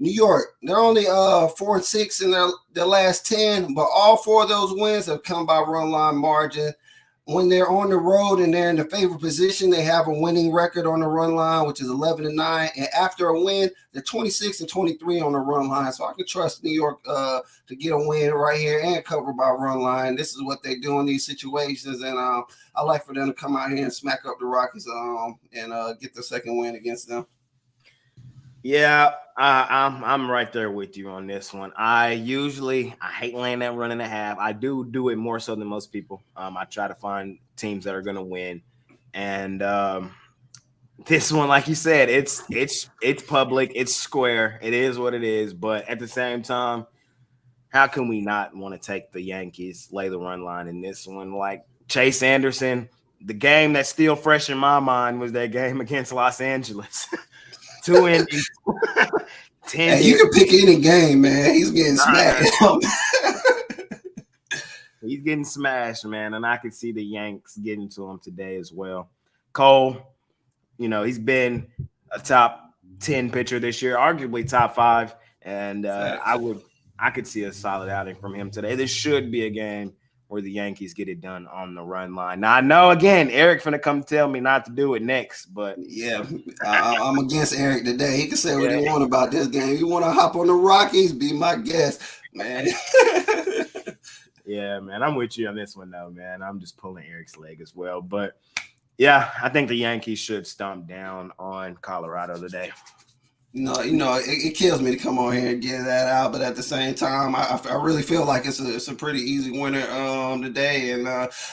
New York, they're only 4-6 in their last 10, but all 4 of those wins have come by run line margin. When they're on the road and they're in the favored position, they have a winning record on the run line, which is 11-9. And after a win, they're 26-23 on the run line. So I can trust New York to get a win right here and cover by run line. This is what they do in these situations. And I like for them to come out here and smack up the Rockies and get the second win against them. Yeah, I'm right there with you on this one. I hate laying that run and a half. I do it more so than most people. I try to find teams that are going to win, and this one, like you said, it's public, it's square, it is what it is. But at the same time, how can we not want to take the Yankees, lay the run line in this one? Like Chase Anderson, the game that's still fresh in my mind was that game against Los Angeles. 2 innings, 10 Hey, you can pick any game, man. He's getting smashed. He's getting smashed, man, and I could see the Yanks getting to him today as well. Cole, he's been a top 10 pitcher this year, arguably top 5, and I could see a solid outing from him today. This should be a game where the Yankees get it done on the run line. Now, I know, again, Eric finna come tell me not to do it next, but yeah, I'm against Eric today. He can say what he want about this game. You want to hop on the Rockies, be my guest, man. Yeah, man, I'm with you on this one, though, man. I'm just pulling Eric's leg as well. But, yeah, I think the Yankees should stomp down on Colorado today. It kills me to come on here and get that out, but at the same time, I really feel like it's a pretty easy winner today, and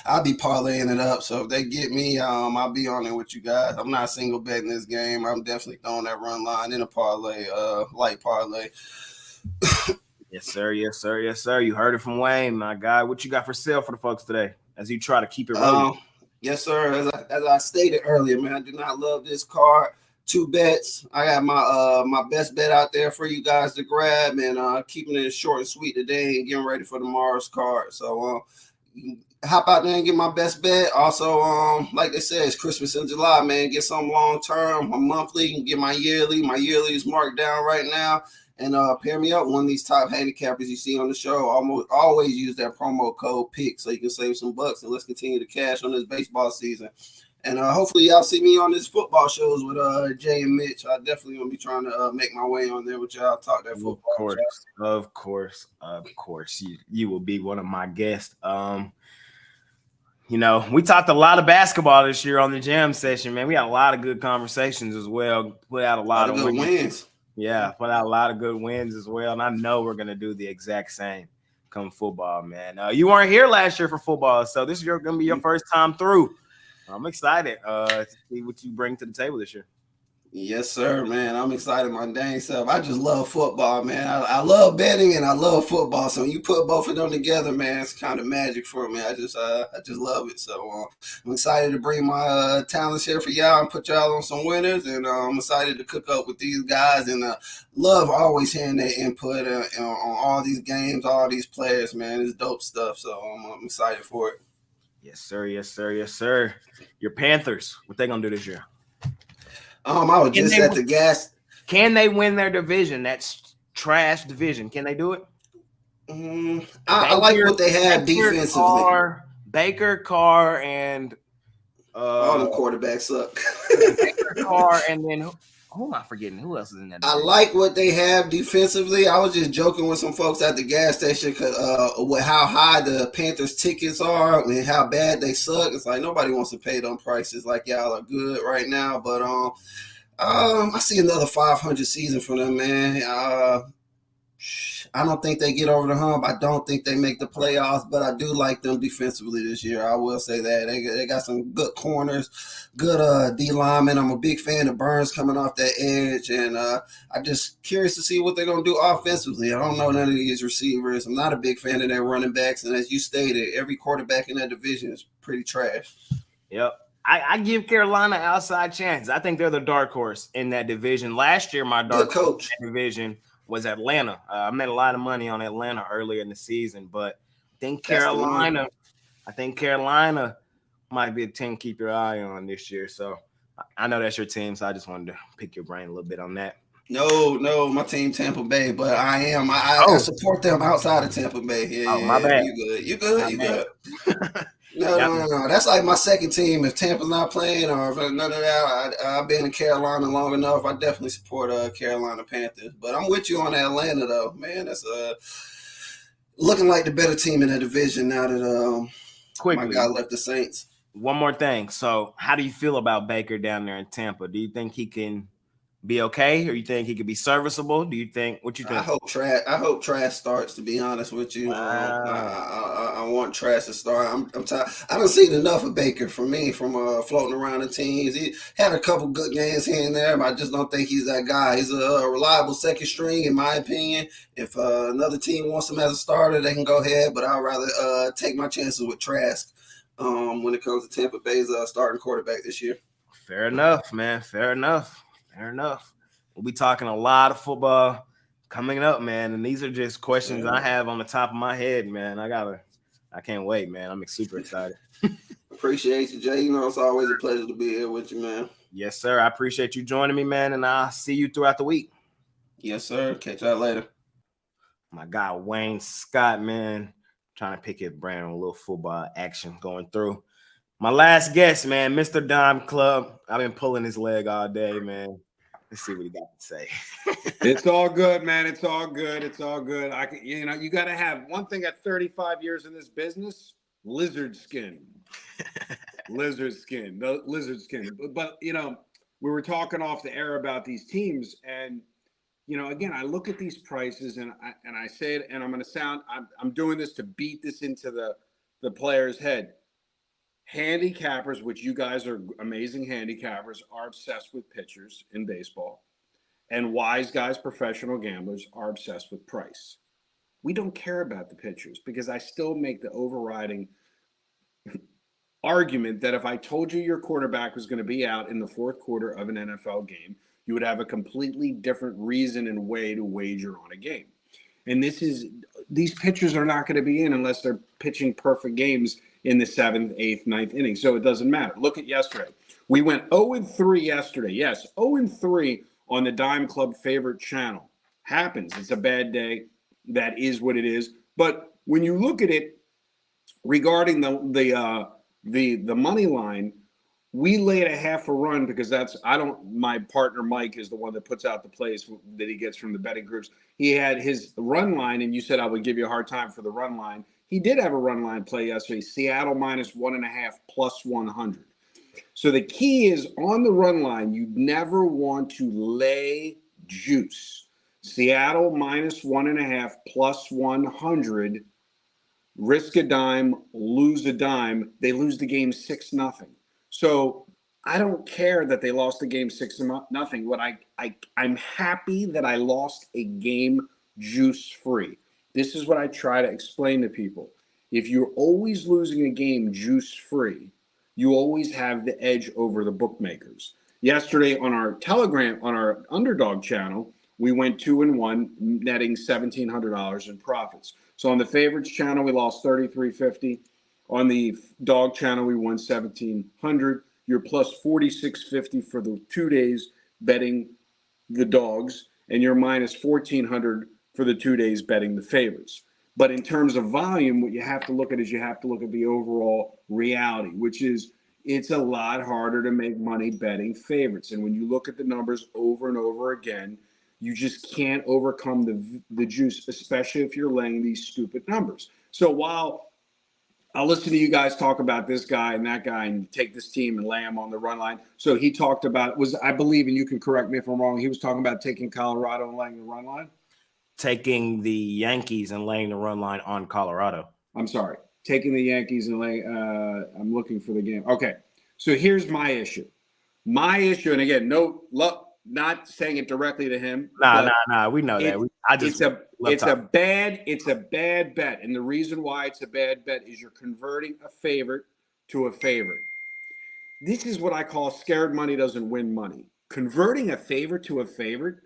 I'll be parlaying it up. So if they get me, I'll be on it with you guys. I'm not single betting this game. I'm definitely throwing that run line in a parlay, light parlay. Yes, sir. Yes, sir. Yes, sir. You heard it from Wayne, my guy. What you got for sale for the folks today as you try to keep it rolling? Yes, sir. As I stated earlier, man, I do not love this card. 2 bets. I got my best bet out there for you guys to grab, and keeping it short and sweet today and getting ready for tomorrow's card. So hop out there and get my best bet. Also, like they said, it's Christmas in July, man. Get some long term, a monthly, and get my yearly. My yearly is marked down right now. And pair me up one of these top handicappers you see on the show. Always use that promo code PICK so you can save some bucks, and let's continue to cash on this baseball season. And hopefully y'all see me on this football shows with Jay and Mitch. I definitely gonna be trying to make my way on there with y'all. Talk that football. Of course. You will be one of my guests. We talked a lot of basketball this year on the jam session, man. We had a lot of good conversations as well. Put out a lot of good wins. Yeah, put out a lot of good wins as well. And I know we're gonna do the exact same come football, man. You weren't here last year for football, so this is gonna be your first time through. I'm excited to see what you bring to the table this year. Yes, sir, man. I'm excited my dang self. I just love football, man. I love betting and I love football. So when you put both of them together, man, it's kind of magic for me. I just love it. So I'm excited to bring my talents here for y'all and put y'all on some winners. And I'm excited to cook up with these guys, and love always hearing their input on all these games, all these players, man. It's dope stuff. So I'm excited for it. Yes, sir. Yes, sir. Yes, sir. Your Panthers, what they gonna do this year? I was just at the gas. Can they win their division? That's trash division. Can they do it? I like what they have defensively. Baker, Carr, and all the quarterbacks suck. Baker, Carr, and then who am I forgetting? Who else is in that division? I like what they have defensively. I was just joking with some folks at the gas station because with how high the Panthers tickets are and how bad they suck. It's like nobody wants to pay them prices like y'all are good right now. But I see another 500 season from them, man. I don't think they get over the hump. I don't think they make the playoffs, but I do like them defensively this year. I will say that. They got some good corners, good D linemen. I'm a big fan of Burns coming off that edge, and I'm just curious to see what they're going to do offensively. I don't know none of these receivers. I'm not a big fan of their running backs, and as you stated, every quarterback in that division is pretty trash. Yep. I give Carolina outside chance. I think they're the dark horse in that division. Last year, my dark horse in that division was Atlanta. I made a lot of money on Atlanta earlier in the season, but I think Carolina might be a team to keep your eye on this year. So I know that's your team, so I just wanted to pick your brain a little bit on that. No, my team Tampa Bay, but I support them outside of Tampa Bay. Yeah, my bad. You good. No. That's like my second team. If Tampa's not playing or if none of that, I've been in Carolina long enough. I definitely support Carolina Panthers. But I'm with you on Atlanta, though. Man, that's looking like the better team in the division now that my guy left the Saints. One more thing. So how do you feel about Baker down there in Tampa? Do you think he can be okay, or you think he could be serviceable? What you think? I hope Trash starts, to be honest with you. I want Trash to start. I'm tired. I don't see enough of Baker from floating around the teams. He had a couple good games here and there, but I just don't think he's that guy. He's a reliable second string, in my opinion. If another team wants him as a starter, they can go ahead, but I'd rather take my chances with Trask when it comes to Tampa Bay's starting quarterback this year. Fair enough, man. Fair enough. We'll be talking a lot of football coming up, man. And these are just questions I have on the top of my head, man. I can't wait, man. I'm super excited. Appreciate you, Jay. You know, it's always a pleasure to be here with you, man. Yes, sir. I appreciate you joining me, man. And I'll see you throughout the week. Yes, sir. Catch y'all later. My guy, Wayne Scott, man. Trying to pick his brain on a little football action going through. My last guest, man, Mr. Dime Club. I've been pulling his leg all day, man. Let's see what he got to say. It's all good, man. It's all good. You got to have one thing at 35 years in this business: lizard skin. Lizard skin. But we were talking off the air about these teams, and again, I look at these prices, and I say it, and I'm doing this to beat this into the player's head. Handicappers, which you guys are amazing handicappers, are obsessed with pitchers in baseball. And wise guys, professional gamblers, are obsessed with price. We don't care about the pitchers because I still make the overriding argument that if I told you your quarterback was going to be out in the fourth quarter of an NFL game, you would have a completely different reason and way to wager on a game. And these pitchers are not going to be in unless they're pitching perfect games in the 7th, 8th, 9th inning. So it doesn't matter. Look at yesterday. We went 0-3 yesterday. Yes, 0-3 on the Dime Club favorite channel. Happens. It's a bad day. That is what it is. But when you look at it regarding the money line, we laid a half a run because my partner Mike is the one that puts out the plays that he gets from the betting groups. He had his run line, and you said I would give you a hard time for the run line. He did have a run line play yesterday. Seattle -1.5 plus 100. So the key is on the run line, you never want to lay juice. Seattle -1.5 plus 100. Risk a dime, lose a dime. They lose the game 6-0. So I don't care that they lost the game 6-0. What I'm happy that I lost a game juice free. This is what I try to explain to people. If you're always losing a game juice free, you always have the edge over the bookmakers. Yesterday on our Underdog channel, we went 2-1, netting $1,700 in profits. So on the favorites channel, we lost $33.50. On the dog channel, we won $1,700. You're plus $46.50 for the 2 days betting the dogs, and you're minus $1,400 for the 2 days betting the favorites. But in terms of volume, what you have to look at is you have to look at the overall reality, which is it's a lot harder to make money betting favorites. And when you look at the numbers over and over again, you just can't overcome the juice, especially if you're laying these stupid numbers. So while I'll listen to you guys talk about this guy and that guy and take this team and lay them on the run line. So he talked about, I believe, and you can correct me if I'm wrong, he was talking about taking Colorado and laying the run line? taking the Yankees and laying the run line on Colorado. I'm sorry, taking the Yankees and I'm looking for the game. Okay, so here's my issue. My issue, and again, not saying it directly to him. Nah. We know that. It's a bad bet, and the reason why it's a bad bet is you're converting a favorite to a favorite. This is what I call scared money doesn't win money. Converting a favorite to a favorite.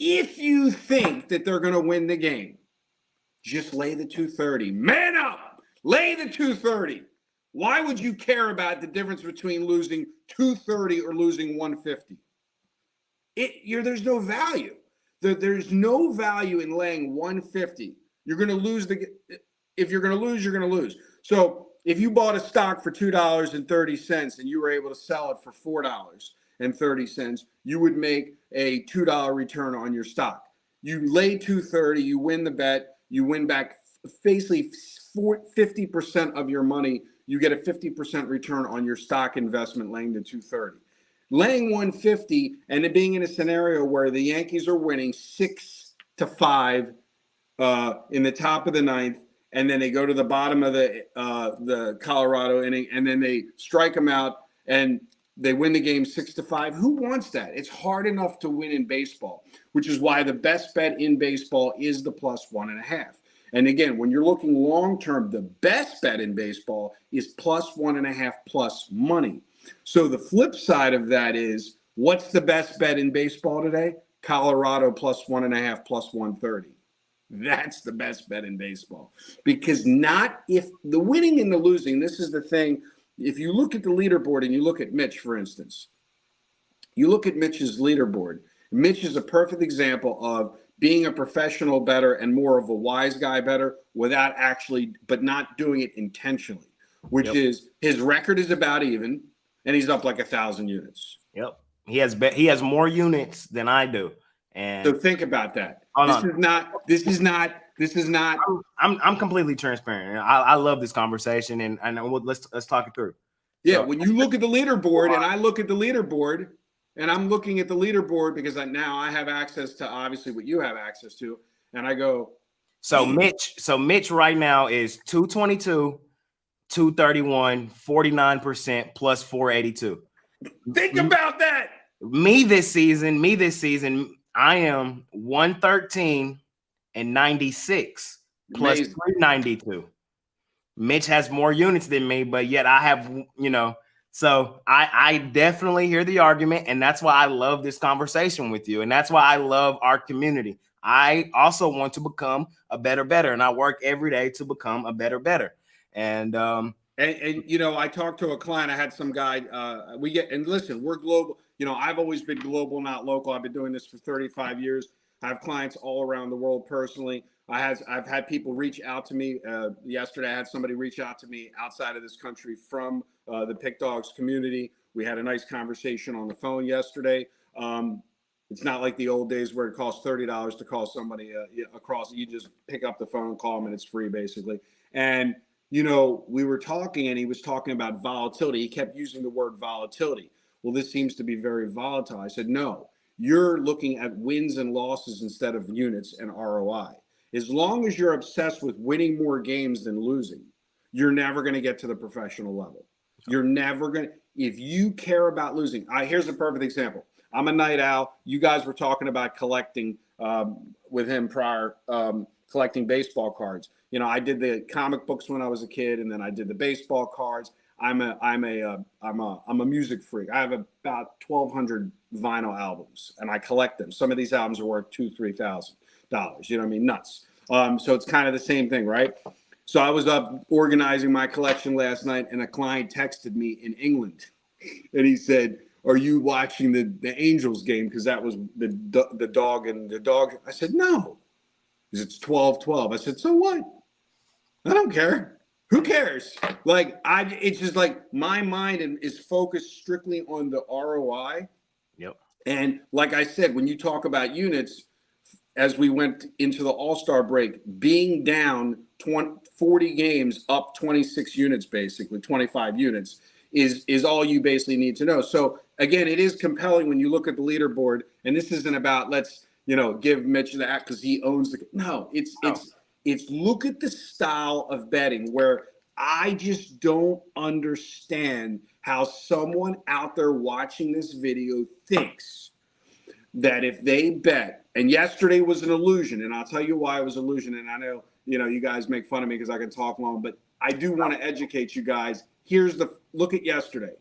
If you think that they're going to win the game, just lay the 230. Man up, lay the 230. Why would you care about the difference between losing 230 or losing 150? There's no value. There's no value in laying 150. You're going to lose if you're going to lose, you're going to lose. So if you bought a stock for $2.30 and you were able to sell it for $4.30, you would make a $2 return on your stock. You lay 230, you win the bet, you win back basically 50% of your money. You get a 50% return on your stock investment laying the 230. Laying 150 and it being in a scenario where the Yankees are winning 6-5 in the top of the ninth, and then they go to the bottom of the Colorado inning, and then they strike them out and they win the game 6-5. Who wants that? It's hard enough to win in baseball, which is why the best bet in baseball is the +1.5. And again, when you're looking long term, the best bet in baseball is +1.5 plus money. So the flip side of that is, what's the best bet in baseball today? Colorado +1.5 +130. That's the best bet in baseball, because not if the winning and the losing. This is the thing. If you look at the leaderboard and you look at Mitch, for instance, you look at Mitch's leaderboard. Mitch is a perfect example of being a professional bettor and more of a wise guy bettor but not doing it intentionally, which is his record is about even, and he's up like 1,000 units. Yep. He has more units than I do. And so think about that. This is not. I'm completely transparent. I love this conversation, and let's talk it through. Yeah, so, when you look at the leaderboard, and I look at the leaderboard, and I'm looking at the leaderboard because now I have access to obviously what you have access to, and I go. So Mitch right now is 222, 231, 49% plus 482. Think about that. Me this season, I am 113 and 96 plus 392. Mitch has more units than me, but yet I have, so I definitely hear the argument, and that's why I love this conversation with you, and that's why I love our community. I also want to become a better bettor, and I work every day to become a better bettor. And I talked to a client. I had some guy. Listen, we're global. I've always been global, not local. I've been doing this for 35 years. I have clients all around the world personally. I've had people reach out to me. Yesterday, I had somebody reach out to me outside of this country from the Pick Dogs community. We had a nice conversation on the phone yesterday. It's not like the old days where it costs $30 to call somebody across. You just pick up the phone, call them, and it's free, basically. And we were talking, and he was talking about volatility. He kept using the word volatility. Well, this seems to be very volatile. I said, no, you're looking at wins and losses instead of units and ROI. As long as you're obsessed with winning more games than losing, you're never going to get to the professional level. You're never going to, if you care about losing. Here's a perfect example. I'm a night owl. You guys were talking about collecting with him prior, collecting baseball cards. I did the comic books when I was a kid, and then I did the baseball cards. I'm a music freak. I have about 1,200 vinyl albums, and I collect them. Some of these albums are worth $2,000-$3,000. You know what I mean? Nuts. So it's kind of the same thing, right? So I was up organizing my collection last night, and a client texted me in England, and he said, "Are you watching the Angels game?" Because that was the dog and the dog. I said, "No." Because it's 12-12. I said, "So what? I don't care. Who cares?" It's just like my mind is focused strictly on the ROI. Yep. And like I said, when you talk about units, as we went into the All-Star break, being down 40 games, up 26 units, basically 25 units, is all you basically need to know. So again, it is compelling when you look at the leaderboard, and this isn't about give Mitch that because he owns the. No, it's look at the style of betting where I just don't understand how someone out there watching this video thinks that if they bet, and yesterday was an illusion, and I'll tell you why it was an illusion, and I know, you guys make fun of me because I can talk long, but I do want to educate you guys. Look at yesterday.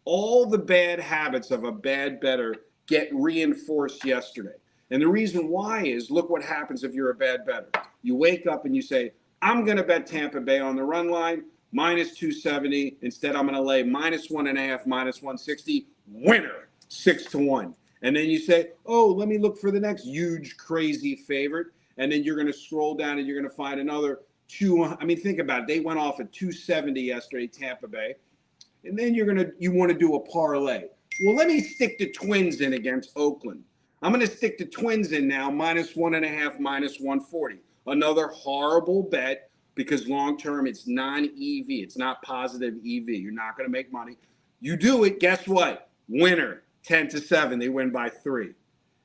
All the bad habits of a bad bettor get reinforced yesterday. And the reason why is, look what happens if you're a bad bettor. You wake up and you say, I'm going to bet Tampa Bay on the run line, minus 270. Instead, I'm going to lay minus 1.5, minus 160. Winner, 6-1. And then you say, oh, let me look for the next huge, crazy favorite. And then you're going to scroll down and you're going to find another think about it. They went off at 270 yesterday, Tampa Bay. And then you want to do a parlay. Well, let me stick the Twins in against Oakland. I'm going to stick the Twins in now, minus 1.5, minus 140. Another horrible bet because long-term it's non-EV. It's not positive EV. You're not going to make money. You do it, guess what? Winner, 10-7. They win by 3.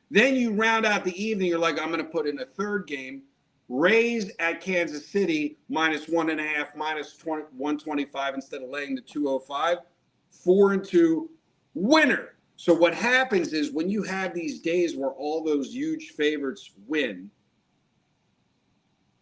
Then you round out the evening. You're like, I'm going to put in a third game. Rays at Kansas City, minus 1.5, minus 125 instead of laying the 205. 4-2, winner. So what happens is when you have these days where all those huge favorites win,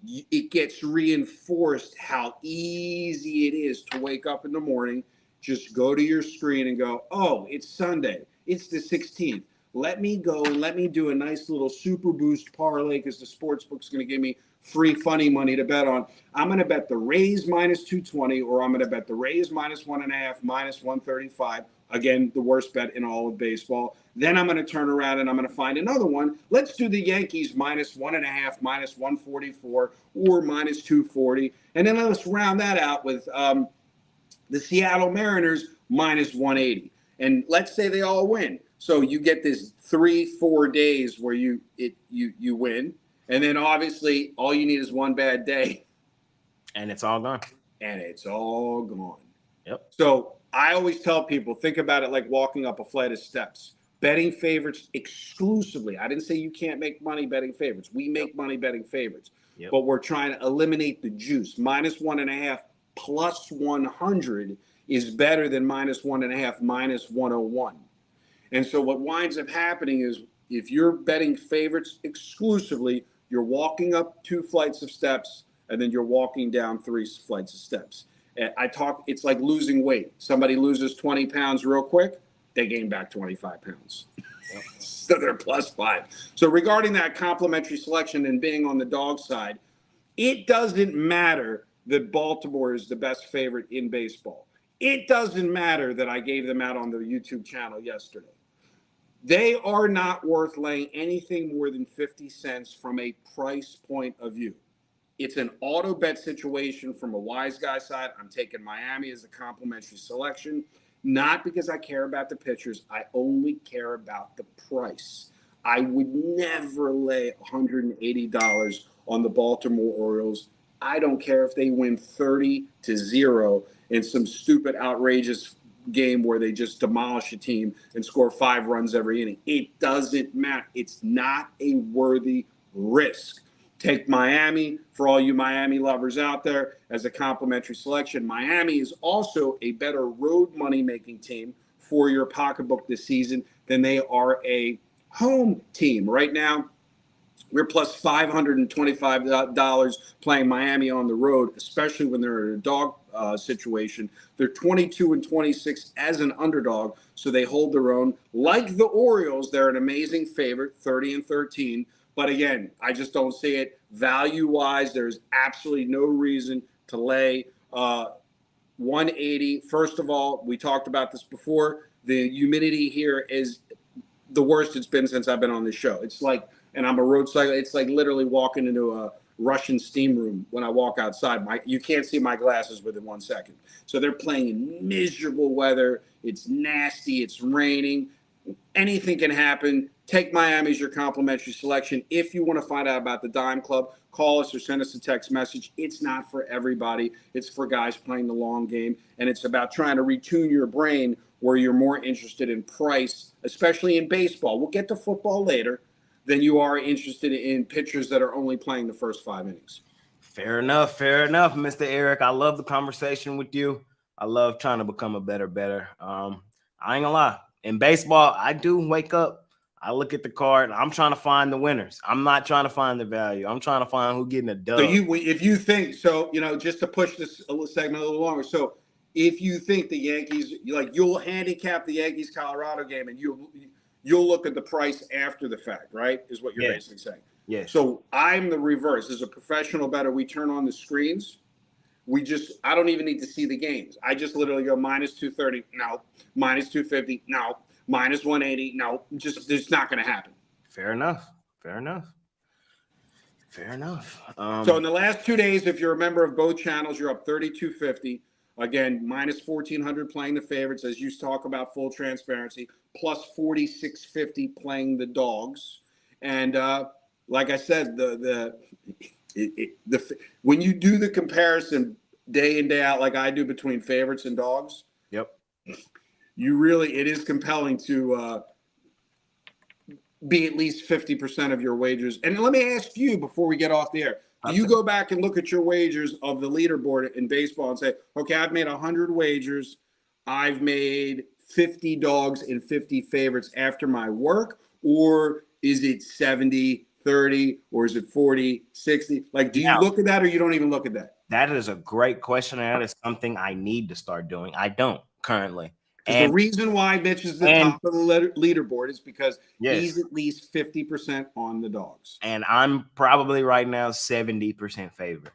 it gets reinforced how easy it is to wake up in the morning, just go to your screen and go, oh, it's Sunday. It's the 16th. Let me go and let me do a nice little super boost parlay because the sports book's going to give me free funny money to bet on. I'm going to bet the Rays minus 220, or I'm going to bet the Rays minus 1.5, minus 135. Again, the worst bet in all of baseball. Then I'm going to turn around and I'm going to find another one. Let's do the Yankees minus 1.5, minus 144, or minus 240. And then let's round that out with the Seattle Mariners minus 180. And let's say they all win. So you get this 3-4 days where you win. And then obviously all you need is one bad day. And it's all gone. And it's all gone. Yep. So I always tell people, think about it like walking up a flight of steps. Betting favorites exclusively. I didn't say you can't make money betting favorites. We make money betting favorites. Yep. But we're trying to eliminate the juice. Minus 1.5 plus 100 is better than minus 1.5 minus 101. And so what winds up happening is if you're betting favorites exclusively, you're walking up 2 flights of steps and then you're walking down 3 flights of steps. It's like losing weight. Somebody loses 20 pounds real quick, they gain back 25 pounds. So they're plus 5. So regarding that complimentary selection and being on the dog side, it doesn't matter that Baltimore is the best favorite in baseball. It doesn't matter that I gave them out on the YouTube channel yesterday. They are not worth laying anything more than 50 cents from a price point of view. It's an auto bet situation from a wise guy side. I'm taking Miami as a complimentary selection, not because I care about the pitchers. I only care about the price. I would never lay $180 on the Baltimore Orioles. I don't care if they win 30-0 in some stupid, outrageous game where they just demolish a team and score 5 runs every inning. It doesn't matter. It's not a worthy risk. Take Miami, for all you Miami lovers out there, as a complimentary selection. Miami is also a better road money-making team for your pocketbook this season than they are a home team. Right now, we're plus $525 playing Miami on the road, especially when they're in a dog situation. They're 22-26 as an underdog, so they hold their own. Like the Orioles, they're an amazing favorite, 30-13. But again, I just don't see it. Value-wise, there's absolutely no reason to lay 180. First of all, we talked about this before. The humidity here is the worst it's been since I've been on this show. It's like, and I'm a road cyclist, it's like literally walking into a Russian steam room when I walk outside. You can't see my glasses within 1 second. So they're playing in miserable weather. It's nasty. It's raining. Anything can happen. Take Miami as your complimentary selection. If you want to find out about the Dime Club, call us or send us a text message. It's not for everybody. It's for guys playing the long game. And it's about trying to retune your brain where you're more interested in price, especially in baseball. We'll get to football later. than you are interested in pitchers that are only playing the first 5 innings. Fair enough, Mr. Eric. I love the conversation with you. I love trying to become a better. I ain't gonna lie. In baseball, I do wake up. I look at the card. I'm trying to find the winners. I'm not trying to find the value. I'm trying to find who getting a dub. So if you think so, just to push this segment a little longer. So if you think the Yankees, you'll handicap the Yankees Colorado game, and you'll look at the price after the fact, right? Is what you're basically saying. Yeah. So I'm the reverse. As a professional bettor, we turn on the screens. I don't even need to see the games. I just literally go -230, no, -250, no, -180, no. It's not going to happen. Fair enough. So in the last 2 days, if you're a member of both channels, you're up 32.50. Again, -1400 playing the favorites, as you talk about, full transparency, plus 46.50 playing the dogs. And like I said, when you do the comparison day in, day out, like I do between favorites and dogs, yep, it is compelling to be at least 50% of your wagers. And let me ask you before we get off the air, do you go back and look at your wagers of the leaderboard in baseball and say, okay, I've made 100 wagers, I've made 50 dogs and 50 favorites after my work, or is it 70-30, or is it 40-60? Do you look at that, or you don't even look at that? That is a great question. And that is something I need to start doing. I don't currently. And the reason why Mitch is the top of the leaderboard is because he's at least 50% on the dogs. And I'm probably right now 70% favorite.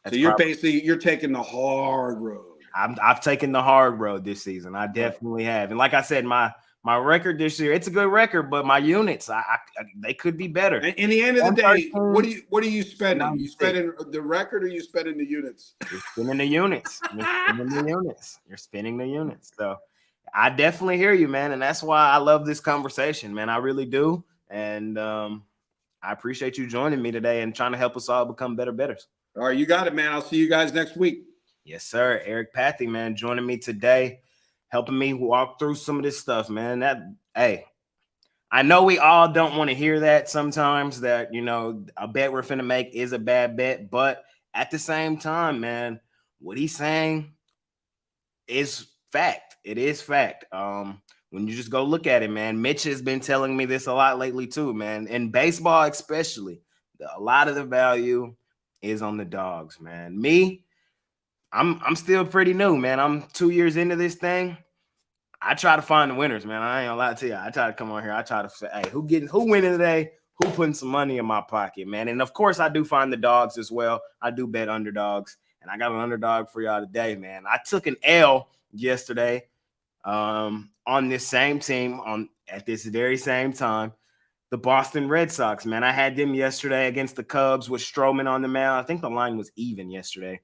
So you're taking the hard road. I've taken the hard road this season. I definitely have. And like I said, my record this year, it's a good record, but my units, they could be better. And in the end of the day, what are you spending? Are you spending the record, or are you spending the units? You're spending the units. You're spending the units. So I definitely hear you, man. And that's why I love this conversation, man. I really do. And I appreciate you joining me today and trying to help us all become better bettors. All right, you got it, man. I'll see you guys next week. Yes, sir. Eric Pathy, man, joining me today, helping me walk through some of this stuff, man. I know we all don't want to hear that sometimes, that, a bet we're finna make is a bad bet. But at the same time, man, what he's saying is fact. It is fact. When you just go look at it, man, Mitch has been telling me this a lot lately too, man. In baseball especially, a lot of the value is on the dogs, man. I'm still pretty new, man. I'm 2 years into this thing. I try to find the winners, man. I ain't gonna lie to you. I try to come on here. I try to say, hey, who winning today? Who putting some money in my pocket, man? And of course, I do find the dogs as well. I do bet underdogs, and I got an underdog for y'all today, man. I took an L yesterday on this same team at this very same time. The Boston Red Sox, man. I had them yesterday against the Cubs with Stroman on the mound. I think the line was even yesterday.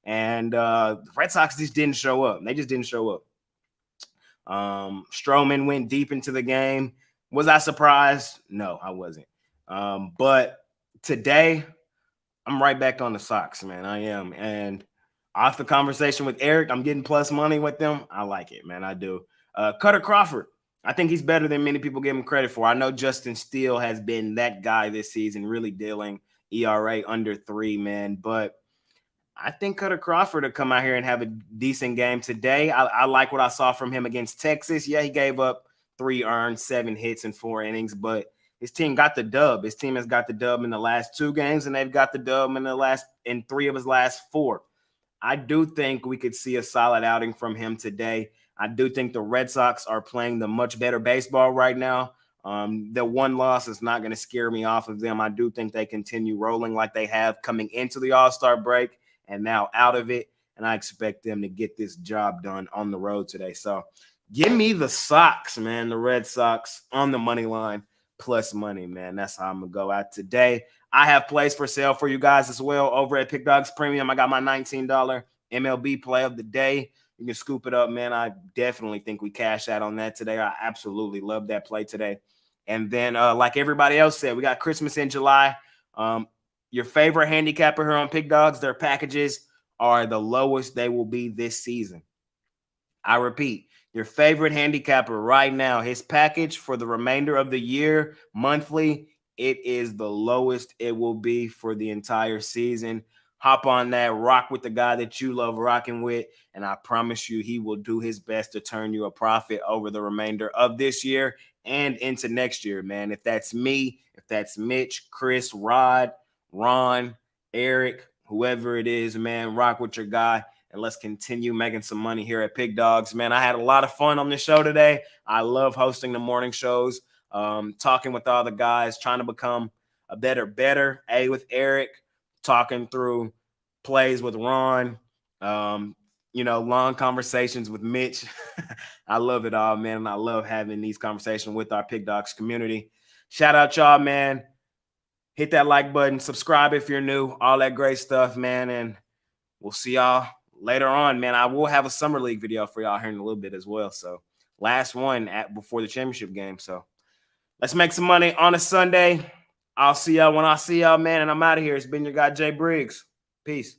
And the Red Sox just didn't show up. They just didn't show up. Stroman went deep into the game. Was I surprised? No, I wasn't. But today, I'm right back on the Sox, man. I am. And off the conversation with Eric, I'm getting plus money with them. I like it, man. I do. Cutter Crawford, I think he's better than many people give him credit for. I know Justin Steele has been that guy this season, really dealing ERA under 3, man. But I think Cutter Crawford will come out here and have a decent game today. I like what I saw from him against Texas. Yeah, he gave up 3 earned, 7 hits in 4 innings, but his team got the dub. His team has got the dub in the last 2 games, and they've got the dub in 3 of his last 4. I do think we could see a solid outing from him today. I do think the Red Sox are playing the much better baseball right now. The one loss is not going to scare me off of them. I do think they continue rolling like they have coming into the All-Star break and now out of it, and I expect them to get this job done on the road today. So give me the Sox, man, the Red Sox on the money line, plus money, man. That's how I'm going to go out today. I have plays for sale for you guys as well over at Pick Dogs Premium. I got my $19 MLB play of the day. You can scoop it up, man. I definitely think we cash out on that today. I absolutely love that play today. And then like everybody else said, we got Christmas in July. Your favorite handicapper here on Pick Dogs, their packages are the lowest they will be this season. I repeat, your favorite handicapper right now. His package for the remainder of the year, monthly, it is the lowest it will be for the entire season. Hop on that, rock with the guy that you love rocking with, and I promise you he will do his best to turn you a profit over the remainder of this year and into next year, man. If that's me, if that's Mitch, Chris, Rod, Ron, Eric, whoever it is, man, rock with your guy, and let's continue making some money here at Pig Dogs, man. I had a lot of fun on the show today. I love hosting the morning shows, talking with all the guys, trying to become a better, with Eric, talking through plays with Ron, long conversations with Mitch. I love it all, man. And I love having these conversations with our Pig Dogs community. Shout out y'all, man. Hit that like button, subscribe if you're new, all that great stuff, man. And we'll see y'all later on, man. I will have a summer league video for y'all here in a little bit as well. So last one before the championship game. So let's make some money on a Sunday. I'll see y'all when I see y'all, man. And I'm out of here. It's been your guy, Jay Briggs. Peace.